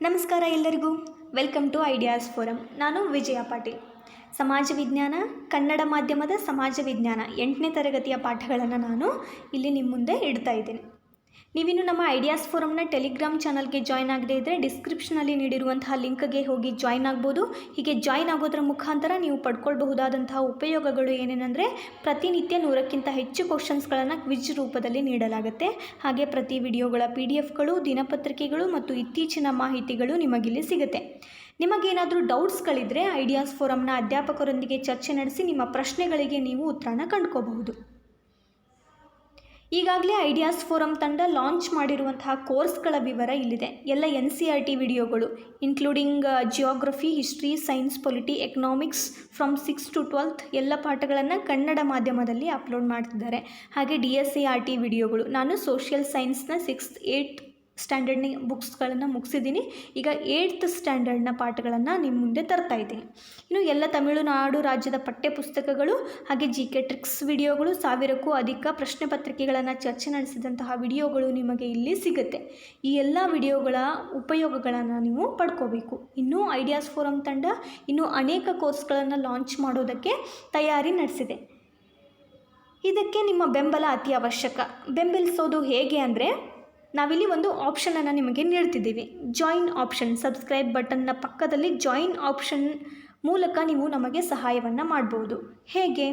ನಮಸ್ಕಾರ ಎಲ್ಲರಿಗೂ. Welcome to ideas forum. ನಾನು ವಿಜಯ ಪಾಟೀಲ್. ಸಮಾಜ ವಿಜ್ಞಾನ, ಕನ್ನಡ ಮಾಧ್ಯಮದ ಸಮಾಜ ವಿಜ್ಞಾನ 8ನೇ ತರಗತಿಯ ಪಾಠಗಳನ್ನು ನಾನು ಇಲ್ಲಿ ನಿಮ್ಮ ಮುಂದೆ ಇಡ್ತಾ ಇದ್ದೇನೆ. ನೀವಿನ್ನು ನಮ್ಮ ಐಡಿಯಾಸ್ ಫೋರಮ್ನ ಟೆಲಿಗ್ರಾಮ್ ಚಾನಲ್ಗೆ ಜಾಯ್ನ್ ಆಗದೇ ಇದ್ದರೆ ಡಿಸ್ಕ್ರಿಪ್ಷನಲ್ಲಿ ನೀಡಿರುವಂತಹ ಲಿಂಕ್ಗೆ ಹೋಗಿ ಜಾಯ್ನ್ ಆಗ್ಬೋದು. ಹೀಗೆ ಜಾಯ್ನ್ ಆಗೋದ್ರ ಮುಖಾಂತರ ನೀವು ಪಡ್ಕೊಳ್ಬಹುದಾದಂತಹ ಉಪಯೋಗಗಳು ಏನೇನೆಂದರೆ, ಪ್ರತಿನಿತ್ಯ 100ಕ್ಕಿಂತ ಹೆಚ್ಚು ಕ್ವಶನ್ಸ್ಗಳನ್ನು ಕ್ವಿಜ್ ರೂಪದಲ್ಲಿ ನೀಡಲಾಗುತ್ತೆ. ಹಾಗೆ ಪ್ರತಿ ವಿಡಿಯೋಗಳ PDF-ಗಳು, ದಿನಪತ್ರಿಕೆಗಳು ಮತ್ತು ಇತ್ತೀಚಿನ ಮಾಹಿತಿಗಳು ನಿಮಗಿಲ್ಲಿ ಸಿಗುತ್ತೆ. ನಿಮಗೇನಾದರೂ ಡೌಟ್ಸ್ಗಳಿದ್ದರೆ ಐಡಿಯಾಸ್ ಫೋರಮ್ನ ಅಧ್ಯಾಪಕರೊಂದಿಗೆ ಚರ್ಚೆ ನಡೆಸಿ ನಿಮ್ಮ ಪ್ರಶ್ನೆಗಳಿಗೆ ನೀವು ಉತ್ತರನ ಕಂಡುಕೋಬಹುದು. ಈಗಾಗಲೇ ಐಡಿಯಾಸ್ ಫೋರಮ್ ತಂಡ ಲಾಂಚ್ ಮಾಡಿರುವಂತಹ ಕೋರ್ಸ್ಗಳ ವಿವರ ಇಲ್ಲಿದೆ. ಎಲ್ಲ NCERT ವಿಡಿಯೋಗಳು including geography, history, science, polity, economics from 6 to 12 ಎಲ್ಲ ಪಾಠಗಳನ್ನು ಕನ್ನಡ ಮಾಧ್ಯಮದಲ್ಲಿ ಅಪ್ಲೋಡ್ ಮಾಡ್ತಿದ್ದಾರೆ. ಹಾಗೆ DSERT ವಿಡಿಯೋಗಳು. ನಾನು ಸೋಷಿಯಲ್ ಸೈನ್ಸ್ನ 6th 8th ಸ್ಟ್ಯಾಂಡರ್ಡ್ನ ಬುಕ್ಸ್ಗಳನ್ನು ಮುಗಿಸಿದ್ದೀನಿ. ಈಗ 8th ಸ್ಟ್ಯಾಂಡರ್ಡ್ನ ಪಾಠಗಳನ್ನು ನಿಮ್ಮ ಮುಂದೆ ತರ್ತಾ ಇದ್ದೀನಿ. ಇನ್ನು ಎಲ್ಲ ತಮಿಳುನಾಡು ರಾಜ್ಯದ ಪಠ್ಯಪುಸ್ತಕಗಳು ಹಾಗೆ GK ಟ್ರಿಕ್ಸ್ ವಿಡಿಯೋಗಳು, 1000ಕ್ಕೂ ಅಧಿಕ ಪ್ರಶ್ನೆ ಪತ್ರಿಕೆಗಳನ್ನು ಚರ್ಚೆ ನಡೆಸಿದಂತಹ ವಿಡಿಯೋಗಳು ನಿಮಗೆ ಇಲ್ಲಿ ಸಿಗುತ್ತೆ. ಈ ಎಲ್ಲ ವಿಡಿಯೋಗಳ ಉಪಯೋಗಗಳನ್ನು ನೀವು ಪಡ್ಕೋಬೇಕು. ಇನ್ನೂ ಐಡಿಯಾಸ್ ಫೋರಮ್ ತಂಡ ಇನ್ನೂ ಅನೇಕ ಕೋರ್ಸ್ಗಳನ್ನು ಲಾಂಚ್ ಮಾಡೋದಕ್ಕೆ ತಯಾರಿ ನಡೆಸಿದೆ. ಇದಕ್ಕೆ ನಿಮ್ಮ ಬೆಂಬಲ ಅತಿ ಅವಶ್ಯಕ. ಬೆಂಬಲಿಸೋದು ಹೇಗೆ ಅಂದರೆ, ನಾವಿಲ್ಲಿ ಒಂದು ಆಪ್ಷನನ್ನು ನಿಮಗೆ ನೀಡ್ತಿದ್ದೀವಿ. ಜಾಯಿನ್ ಆಪ್ಷನ್, ಸಬ್ಸ್ಕ್ರೈಬ್ ಬಟನ್ನ ಪಕ್ಕದಲ್ಲಿ ಜಾಯಿನ್ ಆಪ್ಷನ್ ಮೂಲಕ ನೀವು ನಮಗೆ ಸಹಾಯವನ್ನು ಮಾಡ್ಬೋದು. ಹೇಗೆ?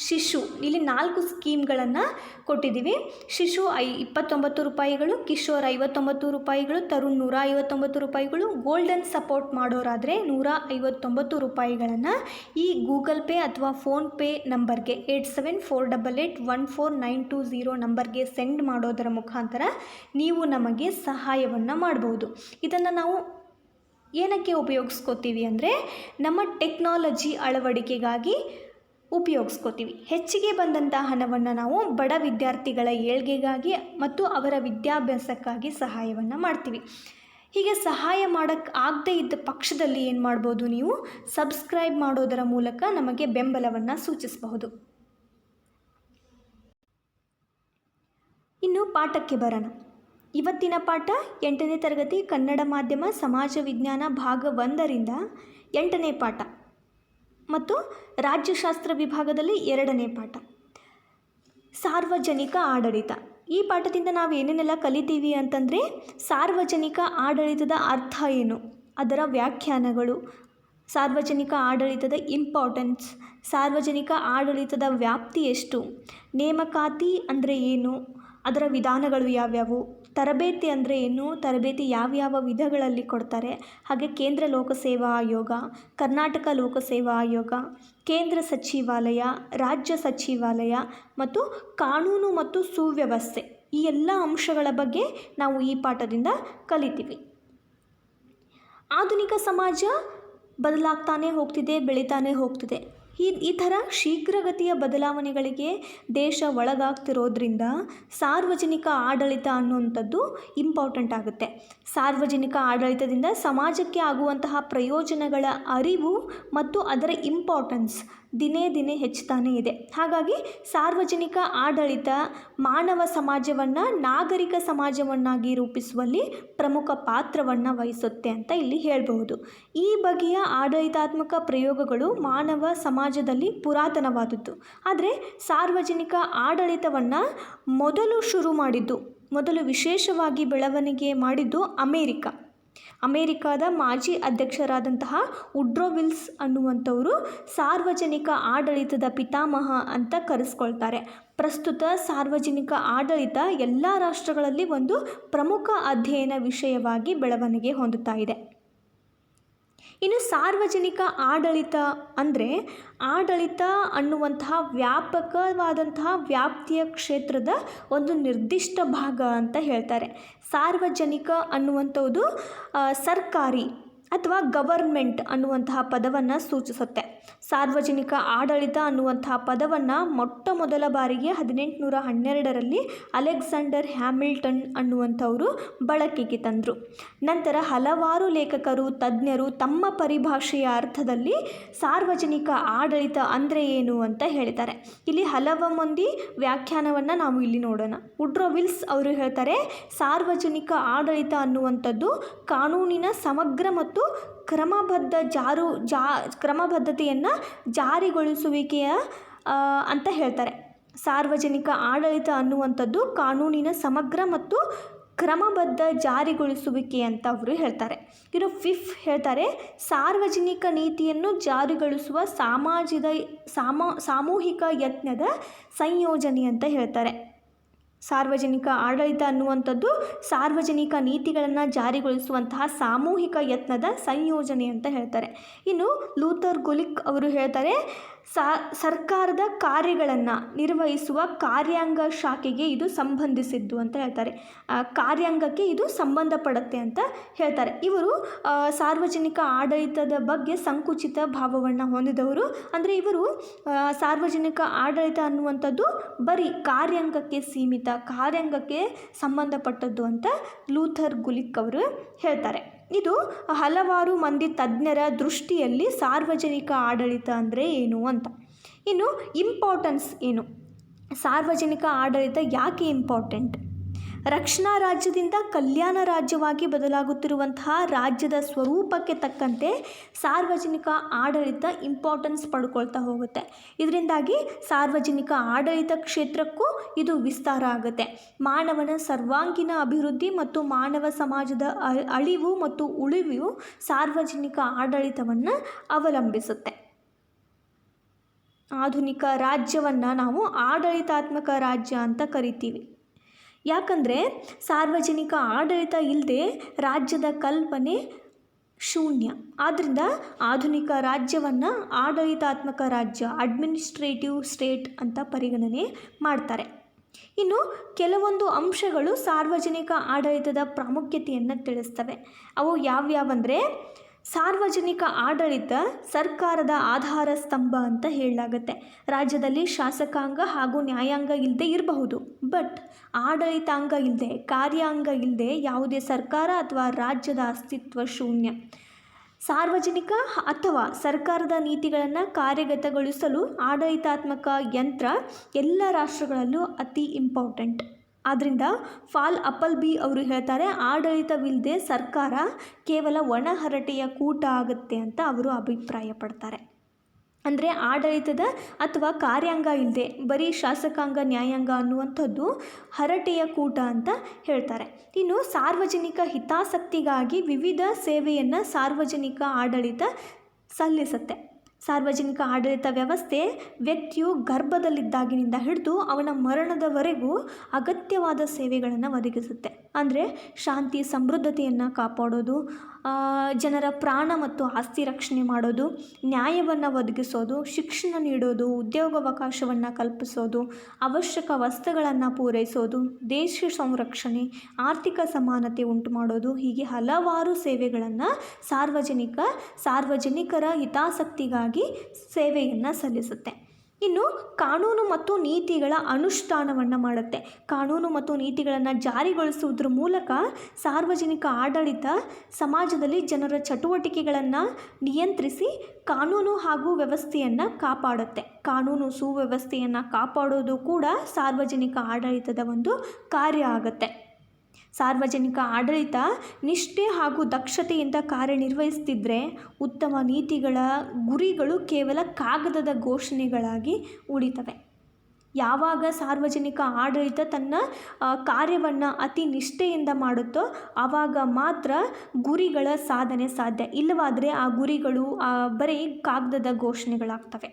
ಶಿಶು, ಇಲ್ಲಿ 4 ಸ್ಕೀಮ್ಗಳನ್ನು ಕೊಟ್ಟಿದ್ದೀವಿ. ಶಿಶು 29 ರೂಪಾಯಿಗಳು, ಕಿಶೋರ್ 59 ರೂಪಾಯಿಗಳು, ತರುಣ್ 159 ರೂಪಾಯಿಗಳು. ಗೋಲ್ಡನ್ ಸಪೋರ್ಟ್ ಮಾಡೋರಾದರೆ 159 ರೂಪಾಯಿಗಳನ್ನು ಈ ಗೂಗಲ್ ಪೇ ಅಥವಾ ಫೋನ್ಪೇ ನಂಬರ್ಗೆ 8748814920 ನಂಬರ್ಗೆ ಸೆಂಡ್ ಮಾಡೋದರ ಮುಖಾಂತರ ನೀವು ನಮಗೆ ಸಹಾಯವನ್ನು ಮಾಡ್ಬೋದು. ಇದನ್ನು ನಾವು ಏನಕ್ಕೆ ಉಪಯೋಗಿಸ್ಕೋತೀವಿ ಅಂದರೆ, ನಮ್ಮ ಟೆಕ್ನಾಲಜಿ ಅಳವಡಿಕೆಗಾಗಿ ಉಪಯೋಗಿಸ್ಕೋತೀವಿ. ಹೆಚ್ಚಿಗೆ ಬಂದಂಥ ಹಣವನ್ನು ನಾವು ಬಡ ವಿದ್ಯಾರ್ಥಿಗಳ ಏಳ್ಗೆಗಾಗಿ ಮತ್ತು ಅವರ ವಿದ್ಯಾಭ್ಯಾಸಕ್ಕಾಗಿ ಸಹಾಯವನ್ನು ಮಾಡ್ತೀವಿ. ಹೀಗೆ ಸಹಾಯ ಮಾಡೋಕ್ಕೆ ಆಗದೇ ಇದ್ದ ಪಕ್ಷದಲ್ಲಿ ಏನು ಮಾಡ್ಬೋದು, ನೀವು ಸಬ್ಸ್ಕ್ರೈಬ್ ಮಾಡೋದರ ಮೂಲಕ ನಮಗೆ ಬೆಂಬಲವನ್ನು ಸೂಚಿಸಬಹುದು. ಇನ್ನು ಪಾಠಕ್ಕೆ ಬರೋಣ. ಇವತ್ತಿನ ಪಾಠ 8ನೇ ತರಗತಿ ಕನ್ನಡ ಮಾಧ್ಯಮ ಸಮಾಜ ವಿಜ್ಞಾನ ಭಾಗ 1ರಿಂದ 8ನೇ ಪಾಠ ಮತ್ತು ರಾಜ್ಯಶಾಸ್ತ್ರ ವಿಭಾಗದಲ್ಲಿ 2ನೇ ಪಾಠ, ಸಾರ್ವಜನಿಕ ಆಡಳಿತ. ಈ ಪಾಠದಿಂದ ನಾವು ಏನೇನೆಲ್ಲ ಕಲಿತೀವಿ ಅಂತಂದರೆ, ಸಾರ್ವಜನಿಕ ಆಡಳಿತದ ಅರ್ಥ ಏನು, ಅದರ ವ್ಯಾಖ್ಯಾನಗಳು, ಸಾರ್ವಜನಿಕ ಆಡಳಿತದ ಇಂಪಾರ್ಟೆನ್ಸ್, ಸಾರ್ವಜನಿಕ ಆಡಳಿತದ ವ್ಯಾಪ್ತಿ ಎಷ್ಟು, ನೇಮಕಾತಿ ಅಂದರೆ ಏನು, ಅದರ ವಿಧಾನಗಳು ಯಾವ್ಯಾವು, ತರಬೇತಿ ಅಂದರೆ ಏನು, ತರಬೇತಿ ಯಾವ್ಯಾವ ವಿಧಗಳಲ್ಲಿ ಕೊಡ್ತಾರೆ, ಹಾಗೆ ಕೇಂದ್ರ ಲೋಕಸೇವಾ ಆಯೋಗ, ಕರ್ನಾಟಕ ಲೋಕಸೇವಾ ಆಯೋಗ, ಕೇಂದ್ರ ಸಚಿವಾಲಯ, ರಾಜ್ಯ ಸಚಿವಾಲಯ ಮತ್ತು ಕಾನೂನು ಮತ್ತು ಸುವ್ಯವಸ್ಥೆ, ಈ ಎಲ್ಲ ಅಂಶಗಳ ಬಗ್ಗೆ ನಾವು ಈ ಪಾಠದಿಂದ ಕಲಿತೀವಿ. ಆಧುನಿಕ ಸಮಾಜ ಬದಲಾಗ್ತಾನೆ ಹೋಗ್ತಿದೆ, ಬೆಳೀತಾನೆ ಹೋಗ್ತಿದೆ. ಈ ಥರ ಶೀಘ್ರಗತಿಯ ಬದಲಾವಣೆಗಳಿಗೆ ದೇಶ ಒಳಗಾಗ್ತಿರೋದ್ರಿಂದ ಸಾರ್ವಜನಿಕ ಆಡಳಿತ ಅನ್ನುವಂಥದ್ದು ಇಂಪಾರ್ಟೆಂಟ್ ಆಗುತ್ತೆ. ಸಾರ್ವಜನಿಕ ಆಡಳಿತದಿಂದ ಸಮಾಜಕ್ಕೆ ಆಗುವಂತಹ ಪ್ರಯೋಜನಗಳ ಅರಿವು ಮತ್ತು ಅದರ ಇಂಪಾರ್ಟೆನ್ಸ್ ದಿನೇ ದಿನೇ ಹೆಚ್ಚುತ್ತಾನೇ ಇದೆ. ಹಾಗಾಗಿ ಸಾರ್ವಜನಿಕ ಆಡಳಿತ ಮಾನವ ಸಮಾಜವನ್ನು ನಾಗರಿಕ ಸಮಾಜವನ್ನಾಗಿ ರೂಪಿಸುವಲ್ಲಿ ಪ್ರಮುಖ ಪಾತ್ರವನ್ನು ವಹಿಸುತ್ತೆ ಅಂತ ಇಲ್ಲಿ ಹೇಳಬಹುದು. ಈ ಬಗೆಯ ಆಡಳಿತಾತ್ಮಕ ಪ್ರಯೋಗಗಳು ಮಾನವ ಸಮಾಜದಲ್ಲಿ ಪುರಾತನವಾದದ್ದು. ಆದರೆ ಸಾರ್ವಜನಿಕ ಆಡಳಿತವನ್ನು ಮೊದಲು ವಿಶೇಷವಾಗಿ ಬೆಳವಣಿಗೆ ಮಾಡಿದ್ದು ಅಮೇರಿಕಾದ ಮಾಜಿ ಅಧ್ಯಕ್ಷರಾದಂತಹ ವುಡ್ರೋ ವಿಲ್ಸನ್ ಅನ್ನುವಂಥವರು ಸಾರ್ವಜನಿಕ ಆಡಳಿತದ ಪಿತಾಮಹ ಅಂತ ಕರೆಸ್ಕೊಳ್ತಾರೆ. ಪ್ರಸ್ತುತ ಸಾರ್ವಜನಿಕ ಆಡಳಿತ ಎಲ್ಲ ರಾಷ್ಟ್ರಗಳಲ್ಲಿ ಒಂದು ಪ್ರಮುಖ ಅಧ್ಯಯನ ವಿಷಯವಾಗಿ ಬೆಳವಣಿಗೆ ಹೊಂದುತ್ತಾ ಇದೆ. ಇನ್ನು ಸಾರ್ವಜನಿಕ ಆಡಳಿತ ಅಂದರೆ, ಆಡಳಿತ ಅನ್ನುವಂತಹ ವ್ಯಾಪಕವಾದಂತಹ ವ್ಯಾಪ್ತಿಯ ಕ್ಷೇತ್ರದ ಒಂದು ನಿರ್ದಿಷ್ಟ ಭಾಗ ಅಂತ ಹೇಳ್ತಾರೆ. ಸಾರ್ವಜನಿಕ ಅನ್ನುವಂಥದ್ದು ಸರ್ಕಾರಿ ಅಥವಾ ಗವರ್ಮೆಂಟ್ ಅನ್ನುವಂತಹ ಪದವನ್ನು ಸೂಚಿಸುತ್ತೆ. ಸಾರ್ವಜನಿಕ ಆಡಳಿತ ಅನ್ನುವಂತಹ ಪದವನ್ನು ಮೊಟ್ಟ ಮೊದಲ ಬಾರಿಗೆ 1812ರಲ್ಲಿ ಅಲೆಕ್ಸಾಂಡರ್ ಹ್ಯಾಮಿಲ್ಟನ್ ಅನ್ನುವಂಥವರು ಬಳಕೆಗೆ ತಂದರು. ನಂತರ ಹಲವಾರು ಲೇಖಕರು, ತಜ್ಞರು ತಮ್ಮ ಪರಿಭಾಷೆಯ ಅರ್ಥದಲ್ಲಿ ಸಾರ್ವಜನಿಕ ಆಡಳಿತ ಅಂದರೆ ಏನು ಅಂತ ಹೇಳ್ತಾರೆ. ಇಲ್ಲಿ ಹಲವು ಮಂದಿ ವ್ಯಾಖ್ಯಾನವನ್ನು ನಾವು ಇಲ್ಲಿ ನೋಡೋಣ. ವುಡ್ರೋ ವಿಲ್ಸ್ ಅವರು ಹೇಳ್ತಾರೆ, ಸಾರ್ವಜನಿಕ ಆಡಳಿತ ಅನ್ನುವಂಥದ್ದು ಕಾನೂನಿನ ಸಮಗ್ರ ಮತ್ತು ಕ್ರಮಬದ್ಧತೆಯನ್ನು ಜಾರಿಗೊಳಿಸುವಿಕೆಯ ಅಂತ ಹೇಳ್ತಾರೆ. ಸಾರ್ವಜನಿಕ ಆಡಳಿತ ಅನ್ನುವಂಥದ್ದು ಕಾನೂನಿನ ಸಮಗ್ರ ಮತ್ತು ಕ್ರಮಬದ್ಧ ಜಾರಿಗೊಳಿಸುವಿಕೆ ಅಂತ ಅವರು ಹೇಳ್ತಾರೆ. ಇನ್ನು ಫಿಫ್ ಹೇಳ್ತಾರೆ, ಸಾರ್ವಜನಿಕ ನೀತಿಯನ್ನು ಜಾರಿಗೊಳಿಸುವ ಸಾಮೂಹಿಕ ಯತ್ನದ ಸಂಯೋಜನೆ ಅಂತ ಹೇಳ್ತಾರೆ. ಸಾರ್ವಜನಿಕ ಆಡಳಿತ ಅನ್ನುವಂಥದ್ದು ಸಾರ್ವಜನಿಕ ನೀತಿಗಳನ್ನು ಜಾರಿಗೊಳಿಸುವಂತಹ ಸಾಮೂಹಿಕ ಯತ್ನದ ಸಂಯೋಜನೆ ಅಂತ ಹೇಳ್ತಾರೆ. ಇನ್ನು ಲೂಥರ್ ಗುಲಿಕ್ ಅವರು ಹೇಳ್ತಾರೆ, ಸರ್ಕಾರದ ಕಾರ್ಯಗಳನ್ನು ನಿರ್ವಹಿಸುವ ಕಾರ್ಯಾಂಗ ಶಾಖೆಗೆ ಇದು ಸಂಬಂಧಿಸಿದ್ದು ಅಂತ ಹೇಳ್ತಾರೆ. ಕಾರ್ಯಾಂಗಕ್ಕೆ ಇದು ಸಂಬಂಧಪಡುತ್ತೆ ಅಂತ ಹೇಳ್ತಾರೆ. ಇವರು ಸಾರ್ವಜನಿಕ ಆಡಳಿತದ ಬಗ್ಗೆ ಸಂಕುಚಿತ ಭಾವವನ್ನು ಹೊಂದಿದವರು. ಅಂದರೆ ಇವರು ಸಾರ್ವಜನಿಕ ಆಡಳಿತ ಅನ್ನುವಂಥದ್ದು ಬರೀ ಕಾರ್ಯಾಂಗಕ್ಕೆ ಸೀಮಿತ, ಕಾರ್ಯಾಂಗಕ್ಕೆ ಸಂಬಂಧಪಟ್ಟದ್ದು ಅಂತ ಲೂಥರ್ ಗುಲಿಕ್ ಅವರು ಹೇಳ್ತಾರೆ. ಇದು ಹಲವಾರು ಮಂದಿ ತಜ್ಞರ ದೃಷ್ಟಿಯಲ್ಲಿ ಸಾರ್ವಜನಿಕ ಆಡಳಿತ ಅಂದರೆ ಏನು ಅಂತ. ಇನ್ನು ಇಂಪಾರ್ಟೆನ್ಸ್ ಏನು, ಸಾರ್ವಜನಿಕ ಆಡಳಿತ ಯಾಕೆ ಇಂಪಾರ್ಟೆಂಟ್? ರಕ್ಷಣಾ ರಾಜ್ಯದಿಂದ ಕಲ್ಯಾಣ ರಾಜ್ಯವಾಗಿ ಬದಲಾಗುತ್ತಿರುವಂತಹ ರಾಜ್ಯದ ಸ್ವರೂಪಕ್ಕೆ ತಕ್ಕಂತೆ ಸಾರ್ವಜನಿಕ ಆಡಳಿತ ಇಂಪಾರ್ಟೆನ್ಸ್ ಪಡ್ಕೊಳ್ತಾ ಹೋಗುತ್ತೆ. ಇದರಿಂದಾಗಿ ಸಾರ್ವಜನಿಕ ಆಡಳಿತ ಕ್ಷೇತ್ರಕ್ಕೂ ಇದು ವಿಸ್ತಾರ ಆಗುತ್ತೆ. ಮಾನವನ ಸರ್ವಾಂಗೀಣ ಅಭಿವೃದ್ಧಿ ಮತ್ತು ಮಾನವ ಸಮಾಜದ ಅಳಿವು ಮತ್ತು ಉಳಿವು ಸಾರ್ವಜನಿಕ ಆಡಳಿತವನ್ನು ಅವಲಂಬಿಸುತ್ತೆ. ಆಧುನಿಕ ರಾಜ್ಯವನ್ನು ನಾವು ಆಡಳಿತಾತ್ಮಕ ರಾಜ್ಯ ಅಂತ ಕರಿತೀವಿ. ಯಾಕಂದರೆ ಸಾರ್ವಜನಿಕ ಆಡಳಿತ ಇಲ್ಲದೆ ರಾಜ್ಯದ ಕಲ್ಪನೆ ಶೂನ್ಯ. ಆದ್ದರಿಂದ ಆಧುನಿಕ ರಾಜ್ಯವನ್ನು ಆಡಳಿತಾತ್ಮಕ ರಾಜ್ಯ, ಅಡ್ಮಿನಿಸ್ಟ್ರೇಟಿವ್ ಸ್ಟೇಟ್ ಅಂತ ಪರಿಗಣನೆ ಮಾಡ್ತಾರೆ. ಇನ್ನು ಕೆಲವೊಂದು ಅಂಶಗಳು ಸಾರ್ವಜನಿಕ ಆಡಳಿತದ ಪ್ರಾಮುಖ್ಯತೆಯನ್ನು ತಿಳಿಸ್ತವೆ. ಅವು ಯಾವ್ಯಾವಂದರೆ, ಸಾರ್ವಜನಿಕ ಆಡಳಿತ ಸರ್ಕಾರದ ಆಧಾರ ಸ್ತಂಭ ಅಂತ ಹೇಳಲಾಗುತ್ತೆ. ರಾಜ್ಯದಲ್ಲಿ ಶಾಸಕಾಂಗ ಹಾಗೂ ನ್ಯಾಯಾಂಗ ಇಲ್ಲದೆ ಇರಬಹುದು, ಬಟ್ ಆಡಳಿತಾಂಗ ಇಲ್ಲದೆ, ಕಾರ್ಯಾಂಗ ಇಲ್ಲದೆ ಯಾವುದೇ ಸರ್ಕಾರ ಅಥವಾ ರಾಜ್ಯದ ಅಸ್ತಿತ್ವ ಶೂನ್ಯ. ಸಾರ್ವಜನಿಕ ಅಥವಾ ಸರ್ಕಾರದ ನೀತಿಗಳನ್ನು ಕಾರ್ಯಗತಗೊಳಿಸಲು ಆಡಳಿತಾತ್ಮಕ ಯಂತ್ರ ಎಲ್ಲ ರಾಷ್ಟ್ರಗಳಲ್ಲೂ ಅತಿ ಇಂಪಾರ್ಟೆಂಟ್. ಆದ್ದರಿಂದ ಫಾಲ್ ಅಪಲ್ಬಿ ಅವರು ಹೇಳ್ತಾರೆ, ಆಡಳಿತವಿಲ್ಲದೆ ಸರ್ಕಾರ ಕೇವಲ ಒಣಹರಟೆಯ ಕೂಟ ಆಗುತ್ತೆ ಅಂತ ಅವರು ಅಭಿಪ್ರಾಯ ಪಡ್ತಾರೆ. ಅಂದರೆ ಆಡಳಿತದ ಅಥವಾ ಕಾರ್ಯಾಂಗ ಇಲ್ಲದೆ ಬರೀ ಶಾಸಕಾಂಗ, ನ್ಯಾಯಾಂಗ ಅನ್ನುವಂಥದ್ದು ಹರಟೆಯ ಕೂಟ ಅಂತ ಹೇಳ್ತಾರೆ. ಇನ್ನು ಸಾರ್ವಜನಿಕ ಹಿತಾಸಕ್ತಿಗಾಗಿ ವಿವಿಧ ಸೇವೆಯನ್ನು ಸಾರ್ವಜನಿಕ ಆಡಳಿತ ಸಲ್ಲಿಸುತ್ತೆ. ಸಾರ್ವಜನಿಕ ಆಡಳಿತ ವ್ಯವಸ್ಥೆ ವ್ಯಕ್ತಿಯು ಗರ್ಭದಲ್ಲಿದ್ದಾಗಿನಿಂದ ಹಿಡಿದು ಅವನ ಮರಣದವರೆಗೂ ಅಗತ್ಯವಾದ ಸೇವೆಗಳನ್ನು ಒದಗಿಸುತ್ತೆ. ಅಂದರೆ ಶಾಂತಿ ಸಮೃದ್ಧತೆಯನ್ನು ಕಾಪಾಡೋದು, ಜನರ ಪ್ರಾಣ ಮತ್ತು ಆಸ್ತಿ ರಕ್ಷಣೆ ಮಾಡೋದು, ನ್ಯಾಯವನ್ನು ಒದಗಿಸೋದು, ಶಿಕ್ಷಣ ನೀಡೋದು, ಉದ್ಯೋಗಾವಕಾಶವನ್ನು ಕಲ್ಪಿಸೋದು, ಅವಶ್ಯಕ ವಸ್ತುಗಳನ್ನು ಪೂರೈಸೋದು, ದೇಶ ಸಂರಕ್ಷಣೆ, ಆರ್ಥಿಕ ಸಮಾನತೆ ಉಂಟು ಮಾಡೋದು, ಹೀಗೆ ಹಲವಾರು ಸೇವೆಗಳನ್ನು ಸಾರ್ವಜನಿಕರ ಹಿತಾಸಕ್ತಿಗಾಗಿ ಸೇವೆಯನ್ನು ಸಲ್ಲಿಸುತ್ತೆ. ಇನ್ನು ಕಾನೂನು ಮತ್ತು ನೀತಿಗಳ ಅನುಷ್ಠಾನವನ್ನು ಮಾಡುತ್ತೆ. ಕಾನೂನು ಮತ್ತು ನೀತಿಗಳನ್ನು ಜಾರಿಗೊಳಿಸುವುದರ ಮೂಲಕ ಸಾರ್ವಜನಿಕ ಆಡಳಿತ ಸಮಾಜದಲ್ಲಿ ಜನರ ಚಟುವಟಿಕೆಗಳನ್ನು ನಿಯಂತ್ರಿಸಿ ಕಾನೂನು ಹಾಗೂ ವ್ಯವಸ್ಥೆಯನ್ನು ಕಾಪಾಡುತ್ತೆ. ಕಾನೂನು ಸುವ್ಯವಸ್ಥೆಯನ್ನು ಕಾಪಾಡೋದು ಕೂಡ ಸಾರ್ವಜನಿಕ ಆಡಳಿತದ ಒಂದು ಕಾರ್ಯ ಆಗುತ್ತೆ. ಸಾರ್ವಜನಿಕ ಆಡಳಿತ ನಿಷ್ಠೆ ಹಾಗೂ ದಕ್ಷತೆಯಿಂದ ಕಾರ್ಯನಿರ್ವಹಿಸ್ತಿದ್ರೆ ಉತ್ತಮ ನೀತಿಗಳ ಗುರಿಗಳು ಕೇವಲ ಕಾಗದದ ಘೋಷಣೆಗಳಾಗಿ ಉಳಿತವೆ. ಯಾವಾಗ ಸಾರ್ವಜನಿಕ ಆಡಳಿತ ತನ್ನ ಕಾರ್ಯವನ್ನು ಅತಿ ನಿಷ್ಠೆಯಿಂದ ಮಾಡುತ್ತೋ ಆವಾಗ ಮಾತ್ರ ಗುರಿಗಳ ಸಾಧನೆ ಸಾಧ್ಯ. ಇಲ್ಲವಾದರೆ ಆ ಗುರಿಗಳು ಬರೀ ಕಾಗದದ ಘೋಷಣೆಗಳಾಗ್ತವೆ.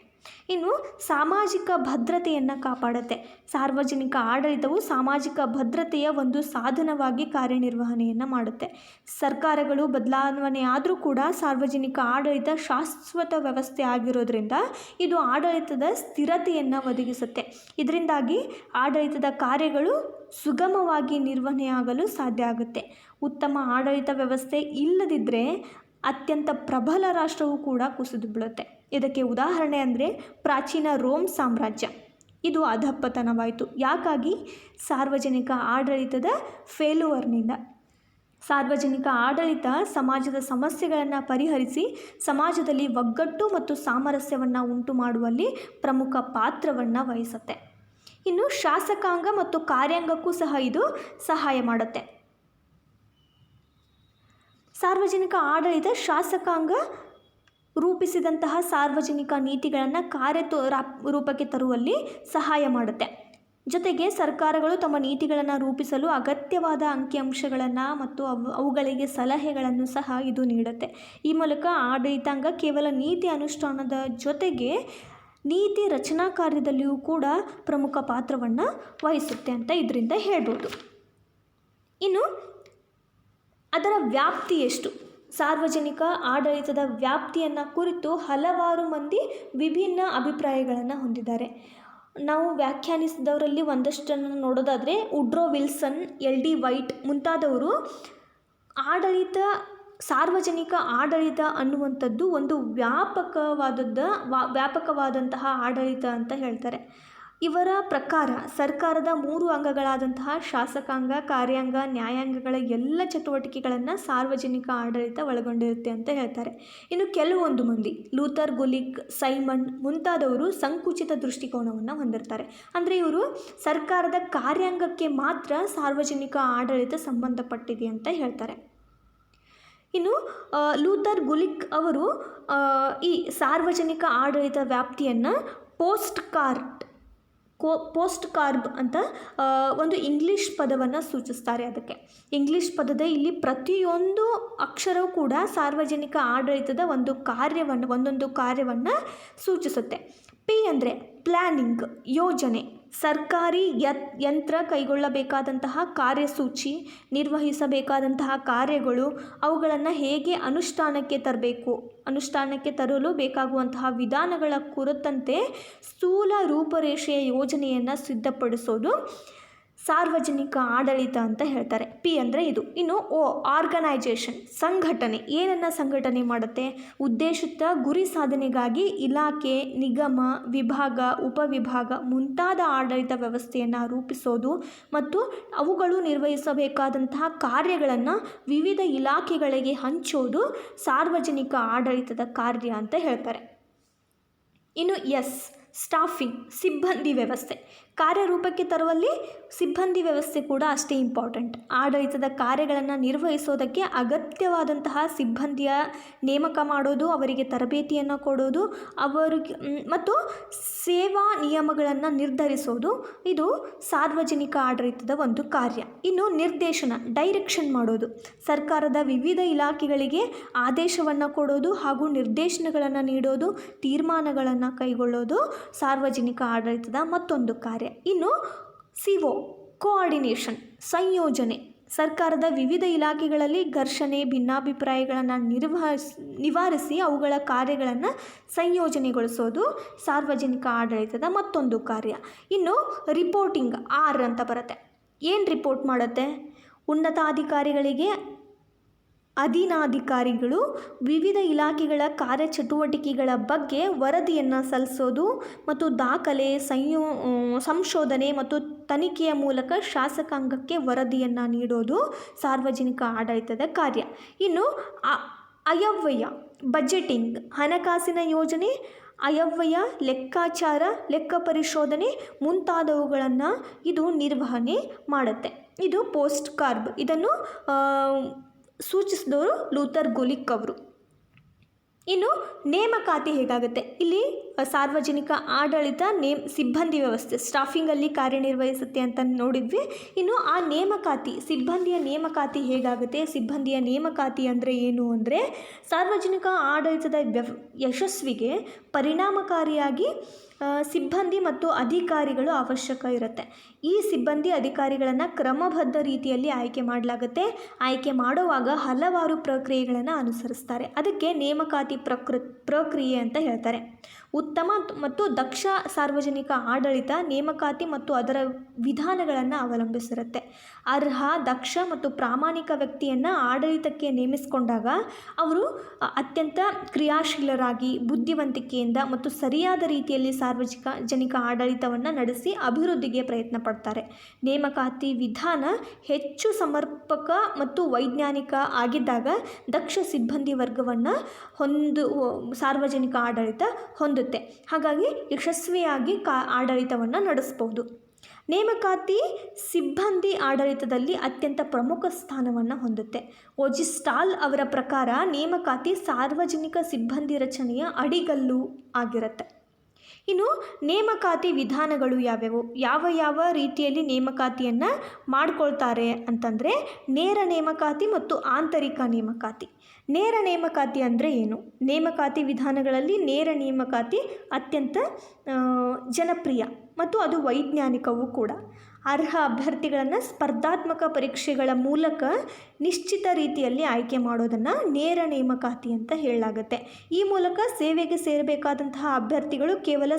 ಇನ್ನು ಸಾಮಾಜಿಕ ಭದ್ರತೆಯನ್ನು ಕಾಪಾಡುತ್ತೆ. ಸಾರ್ವಜನಿಕ ಆಡಳಿತವು ಸಾಮಾಜಿಕ ಭದ್ರತೆಯ ಒಂದು ಸಾಧನವಾಗಿ ಕಾರ್ಯನಿರ್ವಹಣೆಯನ್ನು ಮಾಡುತ್ತೆ. ಸರ್ಕಾರಗಳು ಬದಲಾವಣೆ ಆದರೂ ಕೂಡ ಸಾರ್ವಜನಿಕ ಆಡಳಿತ ಶಾಶ್ವತ ವ್ಯವಸ್ಥೆ ಆಗಿರೋದ್ರಿಂದ ಇದು ಆಡಳಿತದ ಸ್ಥಿರತೆಯನ್ನು ಒದಗಿಸುತ್ತೆ. ಇದರಿಂದಾಗಿ ಆಡಳಿತದ ಕಾರ್ಯಗಳು ಸುಗಮವಾಗಿ ನಿರ್ವಹಣೆಯಾಗಲು ಸಾಧ್ಯ ಆಗುತ್ತೆ. ಉತ್ತಮ ಆಡಳಿತ ವ್ಯವಸ್ಥೆ ಇಲ್ಲದಿದ್ದರೆ ಅತ್ಯಂತ ಪ್ರಬಲ ರಾಷ್ಟ್ರವೂ ಕೂಡ ಕುಸಿದು ಬೀಳುತ್ತೆ. ಇದಕ್ಕೆ ಉದಾಹರಣೆ ಅಂದರೆ ಪ್ರಾಚೀನ ರೋಮ್ ಸಾಮ್ರಾಜ್ಯ. ಇದು ಅಧಃಪತನವಾಯಿತು. ಯಾಕಾಗಿ? ಸಾರ್ವಜನಿಕ ಆಡಳಿತದ ಫೇಲ್ಯೂರ್ನಿಂದ. ಸಾರ್ವಜನಿಕ ಆಡಳಿತ ಸಮಾಜದ ಸಮಸ್ಯೆಗಳನ್ನು ಪರಿಹರಿಸಿ ಸಮಾಜದಲ್ಲಿ ಒಗ್ಗಟ್ಟು ಮತ್ತು ಸಾಮರಸ್ಯವನ್ನು ಉಂಟು ಮಾಡುವಲ್ಲಿ ಪ್ರಮುಖ ಪಾತ್ರವನ್ನು ವಹಿಸುತ್ತೆ. ಇನ್ನು ಶಾಸಕಾಂಗ ಮತ್ತು ಕಾರ್ಯಾಂಗಕ್ಕೂ ಸಹ ಇದು ಸಹಾಯ ಮಾಡುತ್ತೆ. ಸಾರ್ವಜನಿಕ ಆಡಳಿತ ಶಾಸಕಾಂಗ ರೂಪಿಸಿದಂತಹ ಸಾರ್ವಜನಿಕ ನೀತಿಗಳನ್ನು ರೂಪಕ್ಕೆ ತರುವಲ್ಲಿ ಸಹಾಯ ಮಾಡುತ್ತೆ. ಜೊತೆಗೆ ಸರ್ಕಾರಗಳು ತಮ್ಮ ನೀತಿಗಳನ್ನು ರೂಪಿಸಲು ಅಗತ್ಯವಾದ ಅಂಕಿಅಂಶಗಳನ್ನು ಮತ್ತು ಅವುಗಳಿಗೆ ಸಲಹೆಗಳನ್ನು ಸಹ ಇದು ನೀಡುತ್ತೆ. ಈ ಮೂಲಕ ಆಡಳಿತಾಂಗ ಕೇವಲ ನೀತಿ ಅನುಷ್ಠಾನದ ಜೊತೆಗೆ ನೀತಿ ರಚನಾ ಕಾರ್ಯದಲ್ಲಿಯೂ ಕೂಡ ಪ್ರಮುಖ ಪಾತ್ರವನ್ನು ವಹಿಸುತ್ತೆ ಅಂತ ಇದರಿಂದ ಹೇಳ್ಬೋದು. ಇನ್ನು ಅದರ ವ್ಯಾಪ್ತಿ ಎಷ್ಟು? ಸಾರ್ವಜನಿಕ ಆಡಳಿತದ ವ್ಯಾಪ್ತಿಯನ್ನು ಕುರಿತು ಹಲವಾರು ಮಂದಿ ವಿಭಿನ್ನ ಅಭಿಪ್ರಾಯಗಳನ್ನು ಹೊಂದಿದ್ದಾರೆ. ನಾವು ವ್ಯಾಖ್ಯಾನಿಸಿದವರಲ್ಲಿ ಒಂದಷ್ಟನ್ನು ನೋಡೋದಾದರೆ ವುಡ್ರೋ ವಿಲ್ಸನ್, LD ವೈಟ್ ಮುಂತಾದವರು ಸಾರ್ವಜನಿಕ ಆಡಳಿತ ಅನ್ನುವಂಥದ್ದು ಒಂದು ವ್ಯಾಪಕವಾದಂತಹ ಆಡಳಿತ ಅಂತ ಹೇಳ್ತಾರೆ. ಇವರ ಪ್ರಕಾರ ಸರ್ಕಾರದ 3 ಅಂಗಗಳಾದಂತಹ ಶಾಸಕಾಂಗ, ಕಾರ್ಯಾಂಗ, ನ್ಯಾಯಾಂಗಗಳ ಎಲ್ಲ ಚಟುವಟಿಕೆಗಳನ್ನು ಸಾರ್ವಜನಿಕ ಆಡಳಿತ ಒಳಗೊಂಡಿರುತ್ತೆ ಅಂತ ಹೇಳ್ತಾರೆ. ಇನ್ನು ಕೆಲವೊಂದು ಮಂದಿ ಲೂಥರ್ ಗುಲಿಕ್, ಸೈಮನ್ ಮುಂತಾದವರು ಸಂಕುಚಿತ ದೃಷ್ಟಿಕೋನವನ್ನು ಹೊಂದಿರ್ತಾರೆ. ಅಂದರೆ ಇವರು ಸರ್ಕಾರದ ಕಾರ್ಯಾಂಗಕ್ಕೆ ಮಾತ್ರ ಸಾರ್ವಜನಿಕ ಆಡಳಿತ ಸಂಬಂಧಪಟ್ಟಿದೆ ಅಂತ ಹೇಳ್ತಾರೆ. ಇನ್ನು ಲೂಥರ್ ಗುಲಿಕ್ ಅವರು ಈ ಸಾರ್ವಜನಿಕ ಆಡಳಿತ ವ್ಯಾಪ್ತಿಯನ್ನು ಪೋಸ್ಟ್ ಕಾರ್ಬ್ ಅಂತ ಒಂದು ಇಂಗ್ಲೀಷ್ ಪದವನ್ನು ಸೂಚಿಸ್ತಾರೆ. ಅದಕ್ಕೆ ಇಂಗ್ಲೀಷ್ ಪದದ ಇಲ್ಲಿ ಪ್ರತಿಯೊಂದು ಅಕ್ಷರವೂ ಕೂಡ ಸಾರ್ವಜನಿಕ ಆಡಳಿತದ ಒಂದೊಂದು ಕಾರ್ಯವನ್ನು ಸೂಚಿಸುತ್ತೆ. P ಅಂದರೆ ಪ್ಲ್ಯಾನಿಂಗ್, ಯೋಜನೆ. ಸರ್ಕಾರಿ ಯಂತ್ರ ಕೈಗೊಳ್ಳಬೇಕಾದಂತಹ ಕಾರ್ಯಸೂಚಿ, ನಿರ್ವಹಿಸಬೇಕಾದಂತಹ ಕಾರ್ಯಗಳು, ಅವುಗಳನ್ನು ಹೇಗೆ ಅನುಷ್ಠಾನಕ್ಕೆ ತರಲು ಬೇಕಾಗುವಂತಹ ವಿಧಾನಗಳ ಕುರಿತಂತೆ ಸ್ಥೂಲ ರೂಪರೇಷೆಯ ಯೋಜನೆಯನ್ನು ಸಿದ್ಧಪಡಿಸೋದು ಸಾರ್ವಜನಿಕ ಆಡಳಿತ ಅಂತ ಹೇಳ್ತಾರೆ. P ಅಂದರೆ ಇದು. ಇನ್ನು O ಆರ್ಗನೈಜೇಷನ್, ಸಂಘಟನೆ. ಏನನ್ನು ಸಂಘಟನೆ ಮಾಡುತ್ತೆ? ಉದ್ದೇಶಿತ ಗುರಿ ಸಾಧನೆಗಾಗಿ ಇಲಾಖೆ, ನಿಗಮ, ವಿಭಾಗ, ಉಪವಿಭಾಗ ಮುಂತಾದ ಆಡಳಿತ ವ್ಯವಸ್ಥೆಯನ್ನು ರೂಪಿಸೋದು ಮತ್ತು ಅವುಗಳು ನಿರ್ವಹಿಸಬೇಕಾದಂತಹ ಕಾರ್ಯಗಳನ್ನು ವಿವಿಧ ಇಲಾಖೆಗಳಿಗೆ ಹಂಚೋದು ಸಾರ್ವಜನಿಕ ಆಡಳಿತದ ಕಾರ್ಯ ಅಂತ ಹೇಳ್ತಾರೆ. ಇನ್ನು S ಸ್ಟಾಫಿಂಗ್, ಸಿಬ್ಬಂದಿ ವ್ಯವಸ್ಥೆ. ಕಾರ್ಯರೂಪಕ್ಕೆ ತರುವಲ್ಲಿ ಸಿಬ್ಬಂದಿ ವ್ಯವಸ್ಥೆ ಕೂಡ ಅಷ್ಟೇ ಇಂಪಾರ್ಟೆಂಟ್. ಆಡಳಿತದ ಕಾರ್ಯಗಳನ್ನು ನಿರ್ವಹಿಸೋದಕ್ಕೆ ಅಗತ್ಯವಾದಂತಹ ಸಿಬ್ಬಂದಿಯ ನೇಮಕ ಮಾಡೋದು, ಅವರಿಗೆ ತರಬೇತಿಯನ್ನು ಕೊಡೋದು, ಮತ್ತು ಸೇವಾ ನಿಯಮಗಳನ್ನು ನಿರ್ಧರಿಸೋದು ಇದು ಸಾರ್ವಜನಿಕ ಆಡಳಿತದ ಒಂದು ಕಾರ್ಯ. ಇನ್ನು ನಿರ್ದೇಶನ, ಡೈರೆಕ್ಷನ್ ಮಾಡೋದು. ಸರ್ಕಾರದ ವಿವಿಧ ಇಲಾಖೆಗಳಿಗೆ ಆದೇಶವನ್ನು ಕೊಡೋದು ಹಾಗೂ ನಿರ್ದೇಶನಗಳನ್ನು ನೀಡೋದು, ತೀರ್ಮಾನಗಳನ್ನು ಕೈಗೊಳ್ಳೋದು ಸಾರ್ವಜನಿಕ ಆಡಳಿತದ ಮತ್ತೊಂದು ಕಾರ್ಯ. ಇನ್ನು CO ಕೋಆರ್ಡಿನೇಷನ್, ಸಂಯೋಜನೆ. ಸರ್ಕಾರದ ವಿವಿಧ ಇಲಾಖೆಗಳಲ್ಲಿ ಘರ್ಷಣೆ, ಭಿನ್ನಾಭಿಪ್ರಾಯಗಳನ್ನು ನಿವಾರಿಸಿ ಅವುಗಳ ಕಾರ್ಯಗಳನ್ನು ಸಂಯೋಜನೆಗೊಳಿಸೋದು ಸಾರ್ವಜನಿಕ ಆಡಳಿತದ ಮತ್ತೊಂದು ಕಾರ್ಯ. ಇನ್ನು ರಿಪೋರ್ಟಿಂಗ್, R ಅಂತ ಬರುತ್ತೆ. ಏನು ರಿಪೋರ್ಟ್ ಮಾಡುತ್ತೆ? ಉನ್ನತಾಧಿಕಾರಿಗಳಿಗೆ ಅಧೀನಾಧಿಕಾರಿಗಳು ವಿವಿಧ ಇಲಾಖೆಗಳ ಕಾರ್ಯಚಟುವಟಿಕೆಗಳ ಬಗ್ಗೆ ವರದಿಯನ್ನು ಸಲ್ಲಿಸೋದು ಮತ್ತು ದಾಖಲೆ, ಸಂಶೋಧನೆ ಮತ್ತು ತನಿಖೆಯ ಮೂಲಕ ಶಾಸಕಾಂಗಕ್ಕೆ ವರದಿಯನ್ನು ನೀಡೋದು ಸಾರ್ವಜನಿಕ ಆಡಳಿತದ ಕಾರ್ಯ. ಇನ್ನು ಅಯವ್ಯಯ, ಬಜೆಟಿಂಗ್, ಹಣಕಾಸಿನ ಯೋಜನೆ, ಅಯವ್ಯಯ, ಲೆಕ್ಕಾಚಾರ, ಲೆಕ್ಕ ಪರಿಶೋಧನೆ ಮುಂತಾದವುಗಳನ್ನು ಇದು ನಿರ್ವಹಣೆ ಮಾಡುತ್ತೆ. ಇದು ಪೋಸ್ಟ್ ಕಾರ್ಬ್. ಇದನ್ನು ಸೂಚಿಸಿದವರು ಲೂಥರ್ ಗುಲಿಕ್ ಅವರು. ಇನ್ನು ನೇಮಕಾತಿ ಹೇಗಾಗುತ್ತೆ? ಇಲ್ಲಿ ಸಾರ್ವಜನಿಕ ಆಡಳಿತ ಸಿಬ್ಬಂದಿ ವ್ಯವಸ್ಥೆ ಸ್ಟಾಫಿಂಗಲ್ಲಿ ಕಾರ್ಯನಿರ್ವಹಿಸುತ್ತೆ ಅಂತ ನೋಡಿದ್ವಿ. ಇನ್ನು ಆ ಸಿಬ್ಬಂದಿಯ ನೇಮಕಾತಿ ಹೇಗಾಗುತ್ತೆ? ಸಿಬ್ಬಂದಿಯ ನೇಮಕಾತಿ ಅಂದರೆ ಏನು ಅಂದರೆ ಸಾರ್ವಜನಿಕ ಆಡಳಿತದ ಯಶಸ್ವಿಗೆ ಪರಿಣಾಮಕಾರಿಯಾಗಿ ಸಿಬ್ಬಂದಿ ಮತ್ತು ಅಧಿಕಾರಿಗಳು ಅವಶ್ಯಕ ಇರುತ್ತೆ. ಈ ಸಿಬ್ಬಂದಿ ಅಧಿಕಾರಿಗಳನ್ನು ಕ್ರಮಬದ್ಧ ರೀತಿಯಲ್ಲಿ ಆಯ್ಕೆ ಮಾಡಲಾಗುತ್ತೆ. ಆಯ್ಕೆ ಮಾಡುವಾಗ ಹಲವಾರು ಪ್ರಕ್ರಿಯೆಗಳನ್ನು ಅನುಸರಿಸ್ತಾರೆ. ಅದಕ್ಕೆ ನೇಮಕಾತಿ ಪ್ರಕ್ರಿಯೆ ಅಂತ ಹೇಳ್ತಾರೆ. ಉತ್ತಮ ಮತ್ತು ದಕ್ಷ ಸಾರ್ವಜನಿಕ ಆಡಳಿತ ನೇಮಕಾತಿ ಮತ್ತು ಅದರ ವಿಧಾನಗಳನ್ನು ಅವಲಂಬಿಸಿರುತ್ತೆ. ಅರ್ಹ, ದಕ್ಷ ಮತ್ತು ಪ್ರಾಮಾಣಿಕ ವ್ಯಕ್ತಿಯನ್ನು ಆಡಳಿತಕ್ಕೆ ನೇಮಿಸಿಕೊಂಡಾಗ ಅವರು ಅತ್ಯಂತ ಕ್ರಿಯಾಶೀಲರಾಗಿ ಬುದ್ಧಿವಂತಿಕೆಯಿಂದ ಮತ್ತು ಸರಿಯಾದ ರೀತಿಯಲ್ಲಿ ಸಾರ್ವಜನಿಕ ಆಡಳಿತವನ್ನು ನಡೆಸಿ ಅಭಿವೃದ್ಧಿಗೆ ಪ್ರಯತ್ನ ಪಡ್ತಾರೆ. ನೇಮಕಾತಿ ವಿಧಾನ ಹೆಚ್ಚು ಸಮರ್ಪಕ ಮತ್ತು ವೈಜ್ಞಾನಿಕ ಆಗಿದ್ದಾಗ ದಕ್ಷ ಸಿಬ್ಬಂದಿ ವರ್ಗವನ್ನು ಸಾರ್ವಜನಿಕ ಆಡಳಿತ ಹೊಂದುತ್ತೆ. ಹಾಗಾಗಿ ಯಶಸ್ವಿಯಾಗಿ ಆಡಳಿತವನ್ನು ನಡೆಸ್ಬೋದು. ನೇಮಕಾತಿ ಸಿಬ್ಬಂದಿ ಆಡಳಿತದಲ್ಲಿ ಅತ್ಯಂತ ಪ್ರಮುಖ ಸ್ಥಾನವನ್ನು ಹೊಂದುತ್ತೆ. ಓಜಿಸ್ಟಾಲ್ ಅವರ ಪ್ರಕಾರ ನೇಮಕಾತಿ ಸಾರ್ವಜನಿಕ ಸಿಬ್ಬಂದಿ ರಚನೆಯ ಅಡಿಗಲ್ಲು ಆಗಿರುತ್ತೆ. ಇನ್ನು ನೇಮಕಾತಿ ವಿಧಾನಗಳು ಯಾವ್ಯಾವು, ಯಾವ ರೀತಿಯಲ್ಲಿ ನೇಮಕಾತಿಯನ್ನು ಮಾಡ್ಕೊಳ್ತಾರೆ ಅಂತಂದರೆ ನೇರ ನೇಮಕಾತಿ ಮತ್ತು ಆಂತರಿಕ ನೇಮಕಾತಿ. ನೇರ ನೇಮಕಾತಿ ಅಂದರೆ ಏನು? ನೇಮಕಾತಿ ವಿಧಾನಗಳಲ್ಲಿ ನೇರ ನೇಮಕಾತಿ ಅತ್ಯಂತ ಜನಪ್ರಿಯ ಮತ್ತು ಅದು ವೈಜ್ಞಾನಿಕವೂ ಕೂಡ. ಅರ್ಹ ಅಭ್ಯರ್ಥಿಗಳನ್ನು ಸ್ಪರ್ಧಾತ್ಮಕ ಪರೀಕ್ಷೆಗಳ ಮೂಲಕ ನಿಶ್ಚಿತ ರೀತಿಯಲ್ಲಿ ಆಯ್ಕೆ ಮಾಡೋದನ್ನು ನೇರ ನೇಮಕಾತಿ ಅಂತ ಹೇಳಲಾಗುತ್ತೆ. ಈ ಮೂಲಕ ಸೇವೆಗೆ ಸೇರಬೇಕಾದಂತಹ ಅಭ್ಯರ್ಥಿಗಳು ಕೆಲವು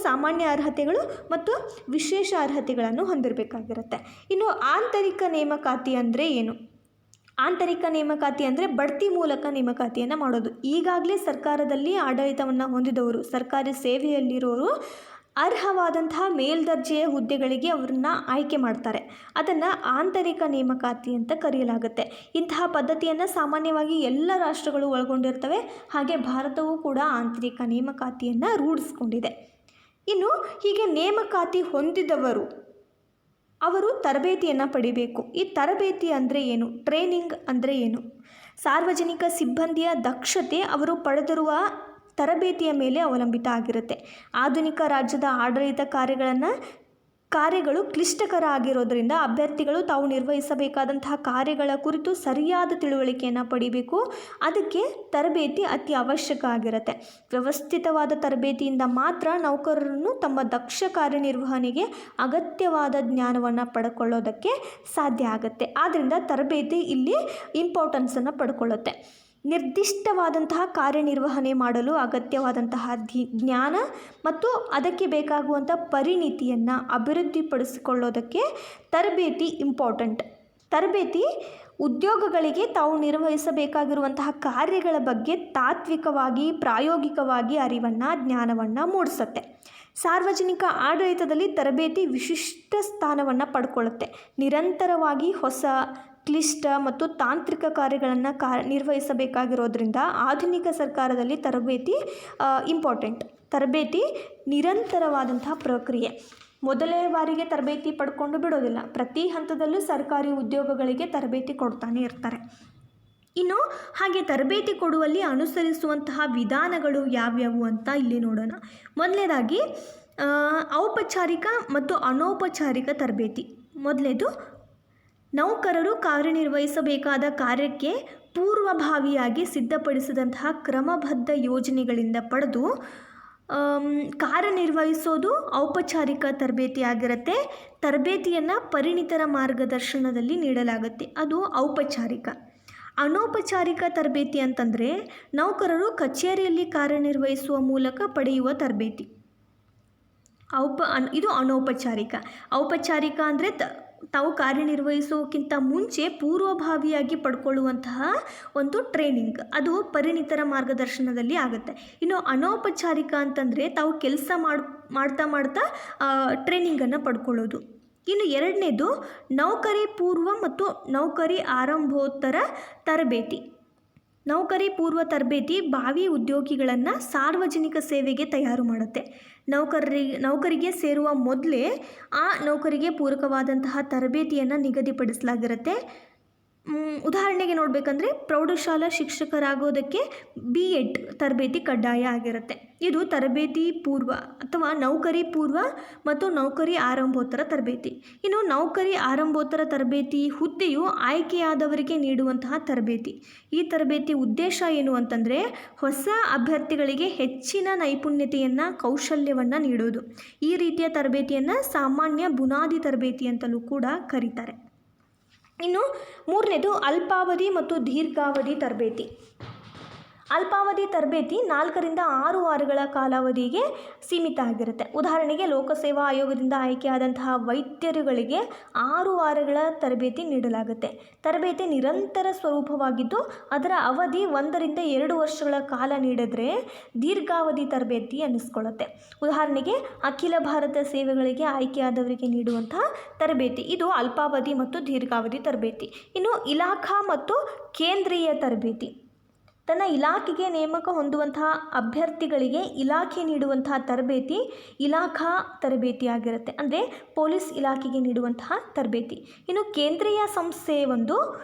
ಸಾಮಾನ್ಯ ಅರ್ಹತೆಗಳು ಮತ್ತು ವಿಶೇಷ ಅರ್ಹತೆಗಳನ್ನು ಹೊಂದಿರಬೇಕಾಗಿರುತ್ತೆ. ಇನ್ನು ಆಂತರಿಕ ನೇಮಕಾತಿ ಅಂದರೆ ಏನು? ಆಂತರಿಕ ನೇಮಕಾತಿ ಅಂದರೆ ಬಡ್ತಿ ಮೂಲಕ ನೇಮಕಾತಿಯನ್ನು ಮಾಡೋದು. ಈಗಾಗಲೇ ಸರ್ಕಾರದಲ್ಲಿ ಆಡಳಿತವನ್ನು ಹೊಂದಿದವರು, ಸರ್ಕಾರಿ ಸೇವೆಯಲ್ಲಿರೋರು ಅರ್ಹವಾದಂತಹ ಮೇಲ್ದರ್ಜೆಯ ಹುದ್ದೆಗಳಿಗೆ ಅವರನ್ನು ಆಯ್ಕೆ ಮಾಡ್ತಾರೆ. ಅದನ್ನು ಆಂತರಿಕ ನೇಮಕಾತಿ ಅಂತ ಕರೆಯಲಾಗುತ್ತೆ. ಇಂತಹ ಪದ್ಧತಿಯನ್ನು ಸಾಮಾನ್ಯವಾಗಿ ಎಲ್ಲ ರಾಷ್ಟ್ರಗಳು ಒಳಗೊಂಡಿರ್ತವೆ. ಹಾಗೆ ಭಾರತವೂ ಕೂಡ ಆಂತರಿಕ ನೇಮಕಾತಿಯನ್ನು ರೂಢಿಸ್ಕೊಂಡಿದೆ. ಇನ್ನು ಹೀಗೆ ನೇಮಕಾತಿ ಹೊಂದಿದವರು ಅವರು ತರಬೇತಿಯನ್ನು ಪಡಿಬೇಕು. ಈ ತರಬೇತಿ ಅಂದರೆ ಏನು? ಟ್ರೈನಿಂಗ್ ಅಂದರೆ ಏನು? ಸಾರ್ವಜನಿಕ ಸಿಬ್ಬಂದಿಯ ದಕ್ಷತೆ ಅವರು ಪಡೆದಿರುವ ತರಬೇತಿಯ ಮೇಲೆ ಅವಲಂಬಿತ ಆಗಿರುತ್ತೆ. ಆಧುನಿಕ ರಾಜ್ಯದ ಆಡಳಿತ ಕಾರ್ಯಗಳು ಕ್ಲಿಷ್ಟಕರ ಆಗಿರೋದರಿಂದ ಅಭ್ಯರ್ಥಿಗಳು ತಾವು ನಿರ್ವಹಿಸಬೇಕಾದಂತಹ ಕಾರ್ಯಗಳ ಕುರಿತು ಸರಿಯಾದ ತಿಳುವಳಿಕೆಯನ್ನು ಪಡಿಬೇಕು. ಅದಕ್ಕೆ ತರಬೇತಿ ಅತಿ ಅವಶ್ಯಕ ಆಗಿರುತ್ತೆ. ವ್ಯವಸ್ಥಿತವಾದ ತರಬೇತಿಯಿಂದ ಮಾತ್ರ ನೌಕರರನ್ನು ತಮ್ಮ ದಕ್ಷ ಕಾರ್ಯನಿರ್ವಹಣೆಗೆ ಅಗತ್ಯವಾದ ಜ್ಞಾನವನ್ನು ಪಡ್ಕೊಳ್ಳೋದಕ್ಕೆ ಸಾಧ್ಯ ಆಗುತ್ತೆ. ಆದ್ದರಿಂದ ತರಬೇತಿ ಇಲ್ಲಿ ಇಂಪಾರ್ಟೆನ್ಸನ್ನು ಪಡ್ಕೊಳ್ಳುತ್ತೆ. ನಿರ್ದಿಷ್ಟವಾದಂತಹ ಕಾರ್ಯನಿರ್ವಹಣೆ ಮಾಡಲು ಅಗತ್ಯವಾದಂತಹ ಜ್ಞಾನ ಮತ್ತು ಅದಕ್ಕೆ ಬೇಕಾಗುವಂಥ ಪರಿಣಿತಿಯನ್ನು ಅಭಿವೃದ್ಧಿಪಡಿಸಿಕೊಳ್ಳೋದಕ್ಕೆ ತರಬೇತಿ ಇಂಪಾರ್ಟೆಂಟ್. ತರಬೇತಿ ಉದ್ಯೋಗಗಳಿಗೆ ತಾವು ನಿರ್ವಹಿಸಬೇಕಾಗಿರುವಂತಹ ಕಾರ್ಯಗಳ ಬಗ್ಗೆ ತಾತ್ವಿಕವಾಗಿ ಪ್ರಾಯೋಗಿಕವಾಗಿ ಜ್ಞಾನವನ್ನು ಮೂಡಿಸುತ್ತೆ. ಸಾರ್ವಜನಿಕ ಆಡಳಿತದಲ್ಲಿ ತರಬೇತಿ ವಿಶಿಷ್ಟ ಸ್ಥಾನವನ್ನು ಪಡ್ಕೊಳ್ಳುತ್ತೆ. ನಿರಂತರವಾಗಿ ಹೊಸ ಕ್ಲಿಷ್ಟ ಮತ್ತು ತಾಂತ್ರಿಕ ಕಾರ್ಯಗಳನ್ನು ನಿರ್ವಹಿಸಬೇಕಾಗಿರೋದ್ರಿಂದ ಆಧುನಿಕ ಸರ್ಕಾರದಲ್ಲಿ ತರಬೇತಿ ಇಂಪಾರ್ಟೆಂಟ್. ತರಬೇತಿ ನಿರಂತರವಾದಂತಹ ಪ್ರಕ್ರಿಯೆ. ಮೊದಲೇ ಬಾರಿಗೆ ತರಬೇತಿ ಪಡ್ಕೊಂಡು ಬಿಡೋದಿಲ್ಲ. ಪ್ರತಿ ಹಂತದಲ್ಲೂ ಸರ್ಕಾರಿ ಉದ್ಯೋಗಗಳಿಗೆ ತರಬೇತಿ ಕೊಡ್ತಾನೆ ಇರ್ತಾರೆ. ಇನ್ನು ಹಾಗೆ ತರಬೇತಿ ಕೊಡುವಲ್ಲಿ ಅನುಸರಿಸುವಂತಹ ವಿಧಾನಗಳು ಯಾವ್ಯಾವು ಅಂತ ಇಲ್ಲಿ ನೋಡೋಣ. ಮೊದಲನೇದಾಗಿ ಔಪಚಾರಿಕ ಮತ್ತು ಅನೌಪಚಾರಿಕ ತರಬೇತಿ. ಮೊದಲನೇದು, ನೌಕರರು ಕಾರ್ಯನಿರ್ವಹಿಸಬೇಕಾದ ಕಾರ್ಯಕ್ಕೆ ಪೂರ್ವಭಾವಿಯಾಗಿ ಸಿದ್ಧಪಡಿಸಿದಂತಹ ಕ್ರಮಬದ್ಧ ಯೋಜನೆಗಳಿಂದ ಪಡೆದು ಕಾರ್ಯನಿರ್ವಹಿಸೋದು ಔಪಚಾರಿಕ ತರಬೇತಿ ಆಗಿರುತ್ತೆ. ತರಬೇತಿಯನ್ನು ಪರಿಣಿತರ ಮಾರ್ಗದರ್ಶನದಲ್ಲಿ ನೀಡಲಾಗುತ್ತೆ. ಅದು ಔಪಚಾರಿಕ. ಅನೌಪಚಾರಿಕ ತರಬೇತಿ ಅಂತಂದರೆ ನೌಕರರು ಕಚೇರಿಯಲ್ಲಿ ಕಾರ್ಯನಿರ್ವಹಿಸುವ ಮೂಲಕ ಪಡೆಯುವ ತರಬೇತಿ. ಇದು ಅನೌಪಚಾರಿಕ. ಔಪಚಾರಿಕ ಅಂದರೆ ತಾವು ಕಾರ್ಯನಿರ್ವಹಿಸೋಕ್ಕಿಂತ ಮುಂಚೆ ಪೂರ್ವಭಾವಿಯಾಗಿ ಪಡ್ಕೊಳ್ಳುವಂತಹ ಒಂದು ಟ್ರೈನಿಂಗ್. ಅದು ಪರಿಣಿತರ ಮಾರ್ಗದರ್ಶನದಲ್ಲಿ ಆಗುತ್ತೆ. ಇನ್ನು ಅನೌಪಚಾರಿಕ ಅಂತಂದರೆ ತಾವು ಕೆಲಸ ಮಾಡ್ತಾ ಟ್ರೈನಿಂಗನ್ನು ಪಡ್ಕೊಳ್ಳೋದು. ಇನ್ನು ಎರಡನೇದು ನೌಕರಿ ಪೂರ್ವ ಮತ್ತು ನೌಕರಿ ಆರಂಭೋತ್ತರ ತರಬೇತಿ. ನೌಕರಿ ಪೂರ್ವ ತರಬೇತಿ ಭಾವಿ ಉದ್ಯೋಗಿಗಳನ್ನು ಸಾರ್ವಜನಿಕ ಸೇವೆಗೆ ತಯಾರು ಮಾಡುತ್ತೆ. ನೌಕರಿಗೆ ಸೇರುವ ಮೊದಲೇ ಆ ನೌಕರಿಗೆ ಪೂರಕವಾದಂತಹ ತರಬೇತಿಯನ್ನು ನಿಗದಿಪಡಿಸಲಾಗಿರುತ್ತೆ. ಉದಾಹರಣೆಗೆ ನೋಡಬೇಕಂದ್ರೆ ಪ್ರೌಢಶಾಲಾ ಶಿಕ್ಷಕರಾಗೋದಕ್ಕೆ B.Ed ತರಬೇತಿ ಕಡ್ಡಾಯ ಆಗಿರುತ್ತೆ. ಇದು ತರಬೇತಿ ಪೂರ್ವ ಅಥವಾ ನೌಕರಿ ಪೂರ್ವ ಮತ್ತು ನೌಕರಿ ಆರಂಭೋತ್ತರ ತರಬೇತಿ. ಇನ್ನು ನೌಕರಿ ಆರಂಭೋತ್ತರ ತರಬೇತಿ ಹುದ್ದೆಯು ಆಯ್ಕೆಯಾದವರಿಗೆ ನೀಡುವಂತಹ ತರಬೇತಿ. ಈ ತರಬೇತಿ ಉದ್ದೇಶ ಏನು ಅಂತಂದರೆ ಹೊಸ ಅಭ್ಯರ್ಥಿಗಳಿಗೆ ಹೆಚ್ಚಿನ ನೈಪುಣ್ಯತೆಯನ್ನು ಕೌಶಲ್ಯವನ್ನು ನೀಡೋದು. ಈ ರೀತಿಯ ತರಬೇತಿಯನ್ನು ಸಾಮಾನ್ಯ ಬುನಾದಿ ತರಬೇತಿ ಅಂತಲೂ ಕೂಡ ಕರೀತಾರೆ. ಇನ್ನು ಮೂರನೇದು ಅಲ್ಪಾವಧಿ ಮತ್ತು ದೀರ್ಘಾವಧಿ ತರಬೇತಿ. ಅಲ್ಪಾವಧಿ ತರಬೇತಿ 4ರಿಂದ 6 ವಾರಗಳ ಕಾಲಾವಧಿಗೆ ಸೀಮಿತ ಆಗಿರುತ್ತೆ. ಉದಾಹರಣೆಗೆ ಲೋಕಸೇವಾ ಆಯೋಗದಿಂದ ಆಯ್ಕೆಯಾದಂತಹ ವೈದ್ಯರುಗಳಿಗೆ 6 ವಾರಗಳ ತರಬೇತಿ ನೀಡಲಾಗುತ್ತೆ. ತರಬೇತಿ ನಿರಂತರ ಸ್ವರೂಪವಾಗಿದ್ದು ಅದರ ಅವಧಿ 1ರಿಂದ 2 ವರ್ಷಗಳ ಕಾಲ ನೀಡಿದ್ರೆ ದೀರ್ಘಾವಧಿ ತರಬೇತಿ ಅನ್ನಿಸ್ಕೊಳ್ಳುತ್ತೆ. ಉದಾಹರಣೆಗೆ ಅಖಿಲ ಭಾರತ ಸೇವೆಗಳಿಗೆ ಆಯ್ಕೆಯಾದವರಿಗೆ ನೀಡುವಂತಹ ತರಬೇತಿ, ಇದು ಅಲ್ಪಾವಧಿ ಮತ್ತು ದೀರ್ಘಾವಧಿ ತರಬೇತಿ. ಇನ್ನು ಇಲಾಖಾ ಮತ್ತು ಕೇಂದ್ರೀಯ ತರಬೇತಿ, ತನ್ನ ಇಲಾಖೆಗೆ ನೇಮಕ ಹೊಂದುವಂತಹ ಅಭ್ಯರ್ಥಿಗಳಿಗೆ ಇಲಾಖೆ ನೀಡುವಂತಹ ತರಬೇತಿ ಇಲಾಖಾ ತರಬೇತಿ ಆಗಿರುತ್ತೆ, ಅಂದರೆ ಪೊಲೀಸ್ ಇಲಾಖೆಗೆ ನೀಡುವಂತಹ ತರಬೇತಿ. ಇನ್ನು ಕೇಂದ್ರೀಯ ಸಂಸ್ಥೆ ಒಂದು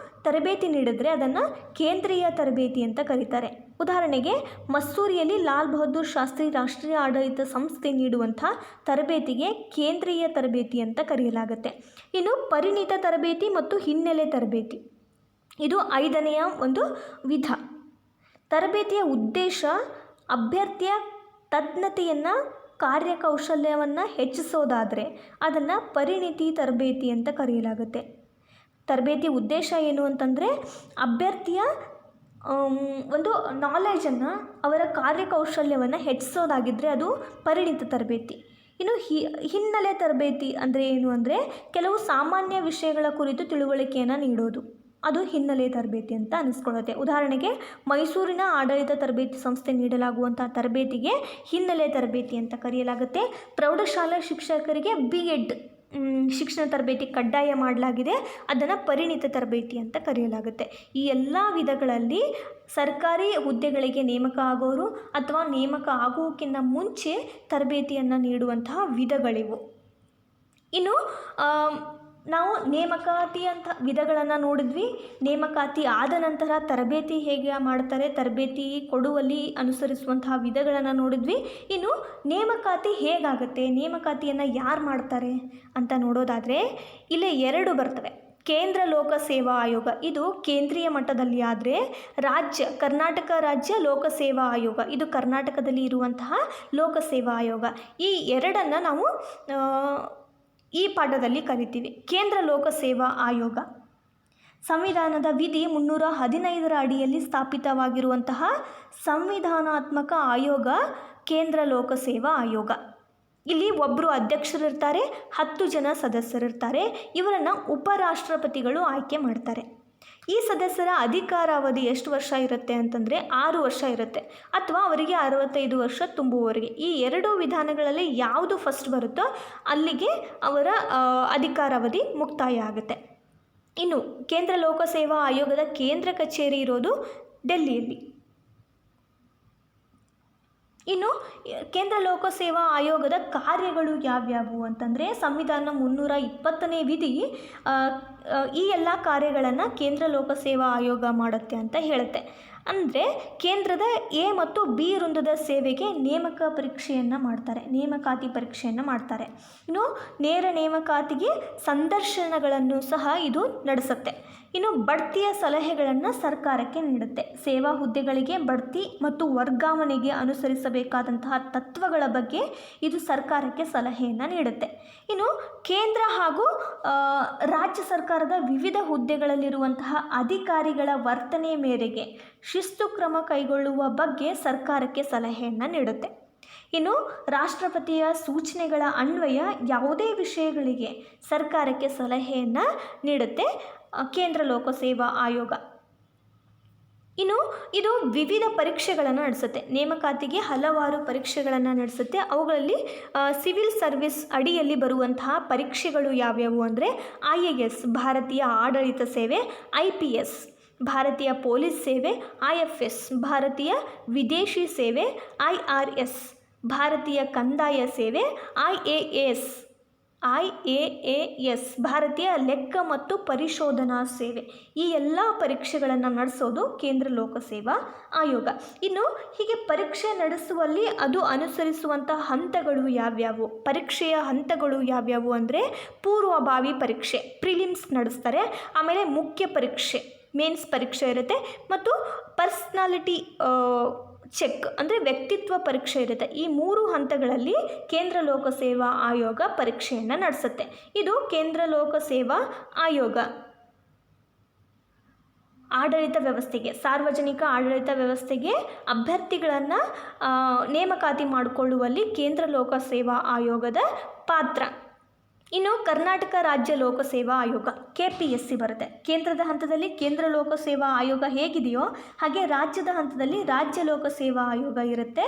ತರಬೇತಿ ನೀಡಿದ್ರೆ ಅದನ್ನು ಕೇಂದ್ರೀಯ ತರಬೇತಿ ಅಂತ ಕರೀತಾರೆ. ಉದಾಹರಣೆಗೆ ಮಸ್ಸೂರಿಯಲ್ಲಿ ಲಾಲ್ ಬಹದ್ದೂರ್ ಶಾಸ್ತ್ರಿ ರಾಷ್ಟ್ರೀಯ ಆಡಳಿತ ಸಂಸ್ಥೆ ನೀಡುವಂಥ ತರಬೇತಿಗೆ ಕೇಂದ್ರೀಯ ತರಬೇತಿ ಅಂತ ಕರೆಯಲಾಗುತ್ತೆ. ಇನ್ನು ಪರಿಣಿತ ತರಬೇತಿ ಮತ್ತು ಹಿನ್ನೆಲೆ ತರಬೇತಿ, ಇದು 5ನೆಯ ಒಂದು ವಿಧ. ತರಬೇತಿಯ ಉದ್ದೇಶ ಅಭ್ಯರ್ಥಿಯ ತಜ್ಞತೆಯನ್ನು ಕಾರ್ಯಕೌಶಲ್ಯವನ್ನು ಹೆಚ್ಚಿಸೋದಾದರೆ ಅದನ್ನು ಪರಿಣಿತಿ ತರಬೇತಿ ಅಂತ ಕರೆಯಲಾಗುತ್ತೆ. ತರಬೇತಿಯ ಉದ್ದೇಶ ಏನು ಅಂತಂದರೆ ಅಭ್ಯರ್ಥಿಯ ಒಂದು ನಾಲೆಜನ್ನು, ಅವರ ಕಾರ್ಯಕೌಶಲ್ಯವನ್ನು ಹೆಚ್ಚಿಸೋದಾಗಿದ್ದರೆ ಅದು ಪರಿಣಿತ ತರಬೇತಿ. ಇನ್ನು ಹಿನ್ನೆಲೆ ತರಬೇತಿ ಅಂದರೆ ಏನು ಅಂದರೆ ಕೆಲವು ಸಾಮಾನ್ಯ ವಿಷಯಗಳ ಕುರಿತು ತಿಳುವಳಿಕೆಯನ್ನು ನೀಡೋದು, ಅದು ಹಿನ್ನೆಲೆ ತರಬೇತಿ ಅಂತ ಅನಿಸ್ಕೊಳ್ಳುತ್ತೆ. ಉದಾಹರಣೆಗೆ ಮೈಸೂರಿನ ಆಡಳಿತ ತರಬೇತಿ ಸಂಸ್ಥೆ ನೀಡಲಾಗುವಂಥ ತರಬೇತಿಗೆ ಹಿನ್ನೆಲೆ ತರಬೇತಿ ಅಂತ ಕರೆಯಲಾಗುತ್ತೆ. ಪ್ರೌಢಶಾಲಾ ಶಿಕ್ಷಕರಿಗೆ BEd ಶಿಕ್ಷಣ ತರಬೇತಿ ಕಡ್ಡಾಯ ಮಾಡಲಾಗಿದೆ, ಅದನ್ನು ಪರಿಣಿತ ತರಬೇತಿ ಅಂತ ಕರೆಯಲಾಗುತ್ತೆ. ಈ ಎಲ್ಲ ವಿಧಗಳಲ್ಲಿ ಸರ್ಕಾರಿ ಹುದ್ದೆಗಳಿಗೆ ನೇಮಕ ಆಗೋರು ಅಥವಾ ನೇಮಕ ಆಗೋಕ್ಕಿಂತ ಮುಂಚೆ ತರಬೇತಿಯನ್ನು ನೀಡುವಂತಹ ವಿಧಗಳಿವು. ಇನ್ನು ನಾವು ನೇಮಕಾತಿ ಅಂತ ವಿಧಗಳನ್ನು ನೋಡಿದ್ವಿ. ನೇಮಕಾತಿ ಆದ ನಂತರ ತರಬೇತಿ ಹೇಗೆ ಮಾಡ್ತಾರೆ, ತರಬೇತಿ ಕೊಡುವಲ್ಲಿ ಅನುಸರಿಸುವಂತಹ ವಿಧಗಳನ್ನು ನೋಡಿದ್ವಿ. ಇನ್ನು ನೇಮಕಾತಿ ಹೇಗಾಗುತ್ತೆ, ನೇಮಕಾತಿಯನ್ನು ಯಾರು ಮಾಡ್ತಾರೆ ಅಂತ ನೋಡೋದಾದರೆ ಇಲ್ಲೇ 2 ಬರ್ತವೆ. ಕೇಂದ್ರ ಲೋಕಸೇವಾ ಆಯೋಗ, ಇದು ಕೇಂದ್ರೀಯ ಮಟ್ಟದಲ್ಲಿ ಆದರೆ ಕರ್ನಾಟಕ ರಾಜ್ಯ ಲೋಕಸೇವಾ ಆಯೋಗ, ಇದು ಕರ್ನಾಟಕದಲ್ಲಿ ಇರುವಂತಹ ಲೋಕಸೇವಾ ಆಯೋಗ. ಈ 2ಅನ್ನು ನಾವು ಈ ಪಾಠದಲ್ಲಿ ಕರಿತೀವಿ. ಕೇಂದ್ರ ಲೋಕಸೇವಾ ಆಯೋಗ ಸಂವಿಧಾನದ ವಿಧಿ 315ರ ಅಡಿಯಲ್ಲಿ ಸ್ಥಾಪಿತವಾಗಿರುವಂತಹ ಸಂವಿಧಾನಾತ್ಮಕ ಆಯೋಗ ಕೇಂದ್ರ ಲೋಕಸೇವಾ ಆಯೋಗ. ಇಲ್ಲಿ ಒಬ್ಬರು ಅಧ್ಯಕ್ಷರಿರ್ತಾರೆ, 10 ಜನ ಸದಸ್ಯರಿರ್ತಾರೆ. ಇವರನ್ನು ಉಪರಾಷ್ಟ್ರಪತಿಗಳು ಆಯ್ಕೆ ಮಾಡ್ತಾರೆ. ಈ ಸದಸ್ಯರ ಅಧಿಕಾರಾವಧಿ ಎಷ್ಟು ವರ್ಷ ಇರುತ್ತೆ ಅಂತಂದರೆ 6 ವರ್ಷ ಇರುತ್ತೆ, ಅಥವಾ ಅವರಿಗೆ 65 ವರ್ಷ ತುಂಬುವವರೆಗೆ. ಈ 2 ವಿಧಾನಗಳಲ್ಲಿ ಯಾವುದು ಫಸ್ಟ್ ಬರುತ್ತೋ ಅಲ್ಲಿಗೆ ಅವರ ಅಧಿಕಾರಾವಧಿ ಮುಕ್ತಾಯ ಆಗುತ್ತೆ. ಇನ್ನು ಕೇಂದ್ರ ಲೋಕಸೇವಾ ಆಯೋಗದ ಕೇಂದ್ರ ಕಚೇರಿ ಇರೋದು ಡೆಲ್ಲಿಯಲ್ಲಿ. ಇನ್ನು ಕೇಂದ್ರ ಲೋಕಸೇವಾ ಆಯೋಗದ ಕಾರ್ಯಗಳು ಯಾವ್ಯಾವು ಅಂತಂದರೆ ಸಂವಿಧಾನ 320ನೇ ವಿಧಿ ಈ ಎಲ್ಲ ಕಾರ್ಯಗಳನ್ನು ಕೇಂದ್ರ ಲೋಕಸೇವಾ ಆಯೋಗ ಮಾಡುತ್ತೆ ಅಂತ ಹೇಳುತ್ತೆ. ಅಂದರೆ ಕೇಂದ್ರದ A ಮತ್ತು B ವೃಂದದ ಸೇವೆಗೆ ನೇಮಕಾತಿ ಪರೀಕ್ಷೆಯನ್ನು ಮಾಡ್ತಾರೆ. ಇನ್ನು ನೇರ ನೇಮಕಾತಿಗೆ ಸಂದರ್ಶನಗಳನ್ನು ಸಹ ಇದು ನಡೆಸುತ್ತೆ. ಇನ್ನು ಬಡ್ತಿಯ ಸಲಹೆಗಳನ್ನು ಸರ್ಕಾರಕ್ಕೆ ನೀಡುತ್ತೆ. ಸೇವಾ ಹುದ್ದೆಗಳಿಗೆ ಬಡ್ತಿ ಮತ್ತು ವರ್ಗಾವಣೆಗೆ ಅನುಸರಿಸಬೇಕಾದಂತಹ ತತ್ವಗಳ ಬಗ್ಗೆ ಇದು ಸರ್ಕಾರಕ್ಕೆ ಸಲಹೆಯನ್ನು ನೀಡುತ್ತೆ. ಇನ್ನು ಕೇಂದ್ರ ಹಾಗೂ ರಾಜ್ಯ ಸರ್ಕಾರದ ವಿವಿಧ ಹುದ್ದೆಗಳಲ್ಲಿರುವಂತಹ ಅಧಿಕಾರಿಗಳ ವರ್ತನೆ ಮೇರೆಗೆ ಶಿಸ್ತು ಕ್ರಮ ಕೈಗೊಳ್ಳುವ ಬಗ್ಗೆ ಸರ್ಕಾರಕ್ಕೆ ಸಲಹೆಯನ್ನು ನೀಡುತ್ತೆ. ಇನ್ನು ರಾಷ್ಟ್ರಪತಿಯ ಸೂಚನೆಗಳ ಅನ್ವಯ ಯಾವುದೇ ವಿಷಯಗಳಿಗೆ ಸರ್ಕಾರಕ್ಕೆ ಸಲಹೆಯನ್ನು ನೀಡುತ್ತೆ ಕೇಂದ್ರ ಲೋಕಸೇವಾ ಆಯೋಗ. ಇನ್ನು ಇದು ವಿವಿಧ ಪರೀಕ್ಷೆಗಳನ್ನು ನಡೆಸುತ್ತೆ. ನೇಮಕಾತಿಗೆ ಹಲವಾರು ಪರೀಕ್ಷೆಗಳನ್ನು ನಡೆಸುತ್ತೆ. ಅವುಗಳಲ್ಲಿ ಸಿವಿಲ್ ಸರ್ವಿಸ್ ಅಡಿಯಲ್ಲಿ ಬರುವಂತಹ ಪರೀಕ್ಷೆಗಳು ಯಾವ್ಯಾವು ಅಂದರೆ IAS ಭಾರತೀಯ ಆಡಳಿತ ಸೇವೆ, IPS ಭಾರತೀಯ ಪೊಲೀಸ್ ಸೇವೆ, IFS ಭಾರತೀಯ ವಿದೇಶಿ ಸೇವೆ, IRS ಭಾರತೀಯ ಕಂದಾಯ ಸೇವೆ, IAS ಭಾರತೀಯ ಲೆಕ್ಕ ಮತ್ತು ಪರಿಶೋಧನಾ ಸೇವೆ. ಈ ಎಲ್ಲ ಪರೀಕ್ಷೆಗಳನ್ನು ನಡೆಸೋದು ಕೇಂದ್ರ ಲೋಕಸೇವಾ ಆಯೋಗ. ಇನ್ನು ಹೀಗೆ ಪರೀಕ್ಷೆ ನಡೆಸುವಲ್ಲಿ ಅದು ಅನುಸರಿಸುವಂಥ ಹಂತಗಳು ಯಾವ್ಯಾವು, ಪರೀಕ್ಷೆಯ ಹಂತಗಳು ಯಾವ್ಯಾವು ಅಂದರೆ ಪೂರ್ವಭಾವಿ ಪರೀಕ್ಷೆ ಪ್ರಿಲಿಮ್ಸ್ ನಡೆಸ್ತಾರೆ, ಆಮೇಲೆ ಮುಖ್ಯ ಪರೀಕ್ಷೆ ಮೇನ್ಸ್ ಪರೀಕ್ಷೆ ಇರುತ್ತೆ, ಮತ್ತು ಪರ್ಸ್ನಾಲಿಟಿ ಚೆಕ್ ಅಂದರೆ ವ್ಯಕ್ತಿತ್ವ ಪರೀಕ್ಷೆ ಇರುತ್ತೆ. ಈ 3 ಹಂತಗಳಲ್ಲಿ ಕೇಂದ್ರ ಲೋಕಸೇವಾ ಆಯೋಗ ಪರೀಕ್ಷೆಯನ್ನು ನಡೆಸುತ್ತೆ. ಇದು ಕೇಂದ್ರ ಲೋಕಸೇವಾ ಆಯೋಗ. ಆಡಳಿತ ವ್ಯವಸ್ಥೆಗೆ, ಸಾರ್ವಜನಿಕ ಆಡಳಿತ ವ್ಯವಸ್ಥೆಗೆ ಅಭ್ಯರ್ಥಿಗಳನ್ನು ನೇಮಕಾತಿ ಮಾಡಿಕೊಳ್ಳುವಲ್ಲಿ ಕೇಂದ್ರ ಲೋಕಸೇವಾ ಆಯೋಗದ ಪಾತ್ರ. ಇನ್ನು ಕರ್ನಾಟಕ ರಾಜ್ಯ ಲೋಕಸೇವಾ ಆಯೋಗ KPSC ಬರುತ್ತೆ. ಕೇಂದ್ರದ ಹಂತದಲ್ಲಿ ಕೇಂದ್ರ ಲೋಕಸೇವಾ ಆಯೋಗ ಹೇಗಿದೆಯೋ ಹಾಗೆ ರಾಜ್ಯದ ಹಂತದಲ್ಲಿ ರಾಜ್ಯ ಲೋಕಸೇವಾ ಆಯೋಗ ಇರುತ್ತೆ.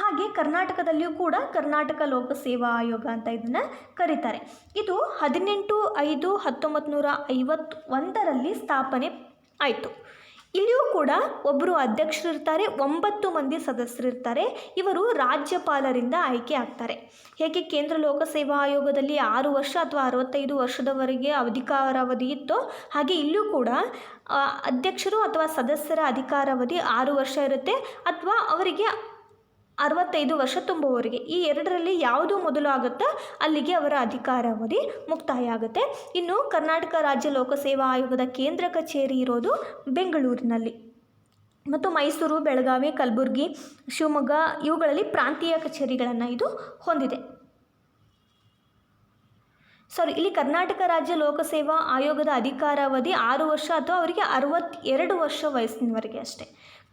ಹಾಗೆ ಕರ್ನಾಟಕದಲ್ಲಿಯೂ ಕೂಡ ಕರ್ನಾಟಕ ಲೋಕಸೇವಾ ಆಯೋಗ ಅಂತ ಇದನ್ನು ಕರೀತಾರೆ. ಇದು 18/5/1951 ಸ್ಥಾಪನೆ ಆಯಿತು. ಇಲ್ಲಿಯೂ ಕೂಡ ಒಬ್ಬರು ಅಧ್ಯಕ್ಷರಿರ್ತಾರೆ, 9 ಮಂದಿ ಸದಸ್ಯರಿರ್ತಾರೆ. ಇವರು ರಾಜ್ಯಪಾಲರಿಂದ ಆಯ್ಕೆ ಆಗ್ತಾರೆ. ಹೇಗೆ ಕೇಂದ್ರ ಲೋಕಸೇವಾ ಆಯೋಗದಲ್ಲಿ 6 ವರ್ಷ ಅಥವಾ 65 ವರ್ಷದವರೆಗೆ ಅಧಿಕಾರಾವಧಿ ಇತ್ತೋ ಹಾಗೆ ಇಲ್ಲೂ ಕೂಡ ಅಧ್ಯಕ್ಷರು ಅಥವಾ ಸದಸ್ಯರ ಅಧಿಕಾರಾವಧಿ 6 ವರ್ಷ ಇರುತ್ತೆ, ಅಥವಾ ಅವರಿಗೆ 65 ವರ್ಷ ತುಂಬುವವರೆಗೆ, ಈ ಎರಡರಲ್ಲಿ ಯಾವುದು ಮೊದಲು ಆಗುತ್ತೋ ಅಲ್ಲಿಗೆ ಅವರ ಅಧಿಕಾರಾವಧಿ ಮುಕ್ತಾಯ ಆಗುತ್ತೆ. ಇನ್ನು ಕರ್ನಾಟಕ ರಾಜ್ಯ ಲೋಕಸೇವಾ ಆಯೋಗದ ಕೇಂದ್ರ ಕಚೇರಿ ಇರೋದು ಬೆಂಗಳೂರಿನಲ್ಲಿ, ಮತ್ತು ಮೈಸೂರು, ಬೆಳಗಾವಿ, ಕಲಬುರಗಿ, ಶಿವಮೊಗ್ಗ ಇವುಗಳಲ್ಲಿ ಪ್ರಾಂತೀಯ ಕಚೇರಿಗಳನ್ನು ಇದು ಹೊಂದಿದೆ. ಇಲ್ಲಿ ಕರ್ನಾಟಕ ರಾಜ್ಯ ಲೋಕಸೇವಾ ಆಯೋಗದ ಅಧಿಕಾರಾವಧಿ 6 ವರ್ಷ ಅಥವಾ ಅವರಿಗೆ 62 ವರ್ಷ ವಯಸ್ಸಿನವರೆಗೆ ಅಷ್ಟೇ.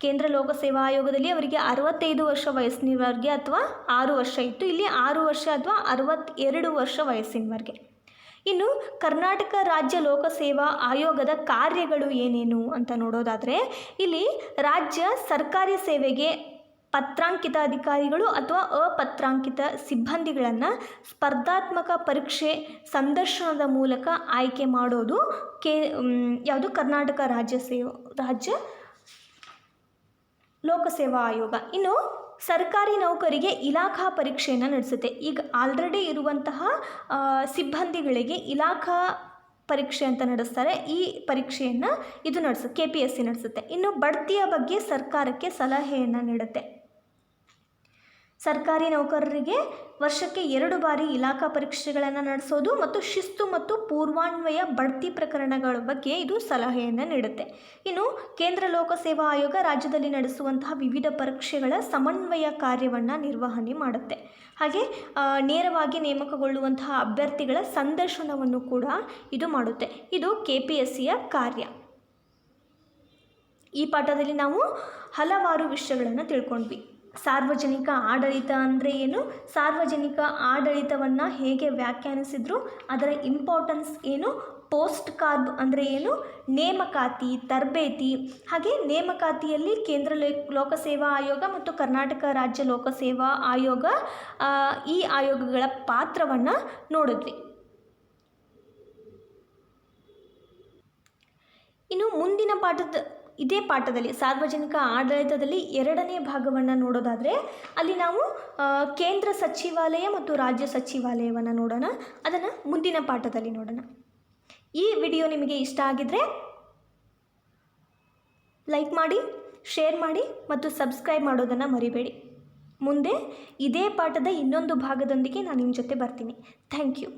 ಕೇಂದ್ರ ಲೋಕಸೇವಾ ಆಯೋಗದಲ್ಲಿ ಅವರಿಗೆ 65 ವರ್ಷ ವಯಸ್ಸಿನವರೆಗೆ ಅಥವಾ 6 ವರ್ಷ ಇತ್ತು, ಇಲ್ಲಿ 6 ವರ್ಷ ಅಥವಾ 62 ವರ್ಷ ವಯಸ್ಸಿನವರೆಗೆ. ಇನ್ನು ಕರ್ನಾಟಕ ರಾಜ್ಯ ಲೋಕಸೇವಾ ಆಯೋಗದ ಕಾರ್ಯಗಳು ಏನೇನು ಅಂತ ನೋಡೋದಾದರೆ, ಇಲ್ಲಿ ರಾಜ್ಯ ಸರ್ಕಾರಿ ಸೇವೆಗೆ ಪತ್ರಾಂಕಿತ ಅಧಿಕಾರಿಗಳು ಅಥವಾ ಅಪತ್ರಾಂಕಿತ ಸಿಬ್ಬಂದಿಗಳನ್ನು ಸ್ಪರ್ಧಾತ್ಮಕ ಪರೀಕ್ಷೆ ಸಂದರ್ಶನದ ಮೂಲಕ ಆಯ್ಕೆ ಮಾಡೋದು ಯಾವುದು ಕರ್ನಾಟಕ ರಾಜ್ಯ ಲೋಕಸೇವಾ ಆಯೋಗ. ಇನ್ನು ಸರ್ಕಾರಿ ನೌಕರಿಗೆ ಇಲಾಖಾ ಪರೀಕ್ಷೆಯನ್ನು ನಡೆಸುತ್ತೆ. ಈಗ ಆಲ್ರೆಡಿ ಇರುವಂತಹ ಸಿಬ್ಬಂದಿಗಳಿಗೆ ಇಲಾಖಾ ಪರೀಕ್ಷೆ ಅಂತ ನಡೆಸ್ತಾರೆ. ಈ ಪರೀಕ್ಷೆಯನ್ನು ಇದು KPSC ನಡೆಸುತ್ತೆ. ಇನ್ನು ಬಡ್ತಿಯ ಬಗ್ಗೆ ಸರ್ಕಾರಕ್ಕೆ ಸಲಹೆಯನ್ನು ನೀಡುತ್ತೆ. ಸರ್ಕಾರಿ ನೌಕರರಿಗೆ ವರ್ಷಕ್ಕೆ 2 ಬಾರಿ ಇಲಾಖಾ ಪರೀಕ್ಷೆಗಳನ್ನು ನಡೆಸೋದು ಮತ್ತು ಶಿಸ್ತು ಮತ್ತು ಪೂರ್ವಾನ್ವಯ ಬಡ್ತಿ ಪ್ರಕರಣಗಳ ಬಗ್ಗೆ ಇದು ಸಲಹೆಯನ್ನು ನೀಡುತ್ತೆ. ಇನ್ನು ಕೇಂದ್ರ ಲೋಕಸೇವಾ ಆಯೋಗ ರಾಜ್ಯದಲ್ಲಿ ನಡೆಸುವಂತಹ ವಿವಿಧ ಪರೀಕ್ಷೆಗಳ ಸಮನ್ವಯ ಕಾರ್ಯವನ್ನು ನಿರ್ವಹಣೆ ಮಾಡುತ್ತೆ. ಹಾಗೆ ನೇರವಾಗಿ ನೇಮಕಗೊಳ್ಳುವಂತಹ ಅಭ್ಯರ್ಥಿಗಳ ಸಂದರ್ಶನವನ್ನು ಕೂಡ ಇದು ಮಾಡುತ್ತೆ. ಇದು KPSCಯ ಕಾರ್ಯ. ಈ ಪಾಠದಲ್ಲಿ ನಾವು ಹಲವಾರು ವಿಷಯಗಳನ್ನು ತಿಳ್ಕೊಂಡ್ವಿ. ಸಾರ್ವಜನಿಕ ಆಡಳಿತ ಅಂದರೆ ಏನು, ಸಾರ್ವಜನಿಕ ಆಡಳಿತವನ್ನು ಹೇಗೆ ವ್ಯಾಖ್ಯಾನಿಸಿದ್ರು, ಅದರ ಇಂಪಾರ್ಟೆನ್ಸ್ ಏನು, ಪೋಸ್ಟ್ ಕಾರ್ಬ್ ಅಂದರೆ ಏನು, ನೇಮಕಾತಿ, ತರಬೇತಿ, ಹಾಗೆ ನೇಮಕಾತಿಯಲ್ಲಿ ಕೇಂದ್ರ ಲೋಕಸೇವಾ ಆಯೋಗ ಮತ್ತು ಕರ್ನಾಟಕ ರಾಜ್ಯ ಲೋಕಸೇವಾ ಆಯೋಗ ಈ ಆಯೋಗಗಳ ಪಾತ್ರವನ್ನು ನೋಡಿದ್ವಿ. ಇನ್ನು ಮುಂದಿನ ಇದೇ ಪಾಠದಲ್ಲಿ ಸಾರ್ವಜನಿಕ ಆಡಳಿತದಲ್ಲಿ 2ನೇ ಭಾಗವನ್ನು ನೋಡೋದಾದರೆ, ಅಲ್ಲಿ ನಾವು ಕೇಂದ್ರ ಸಚಿವಾಲಯ ಮತ್ತು ರಾಜ್ಯ ಸಚಿವಾಲಯವನ್ನು ನೋಡೋಣ. ಅದನ್ನು ಮುಂದಿನ ಪಾಠದಲ್ಲಿ ನೋಡೋಣ. ಈ ವಿಡಿಯೋ ನಿಮಗೆ ಇಷ್ಟ ಆಗಿದ್ದರೆ ಲೈಕ್ ಮಾಡಿ, ಶೇರ್ ಮಾಡಿ ಮತ್ತು ಸಬ್ಸ್ಕ್ರೈಬ್ ಮಾಡೋದನ್ನು ಮರಿಬೇಡಿ. ಮುಂದೆ ಇದೇ ಪಾಠದ ಇನ್ನೊಂದು ಭಾಗದೊಂದಿಗೆ ನಾನು ನಿಮ್ಮ ಜೊತೆ ಬರ್ತೀನಿ. Thank you.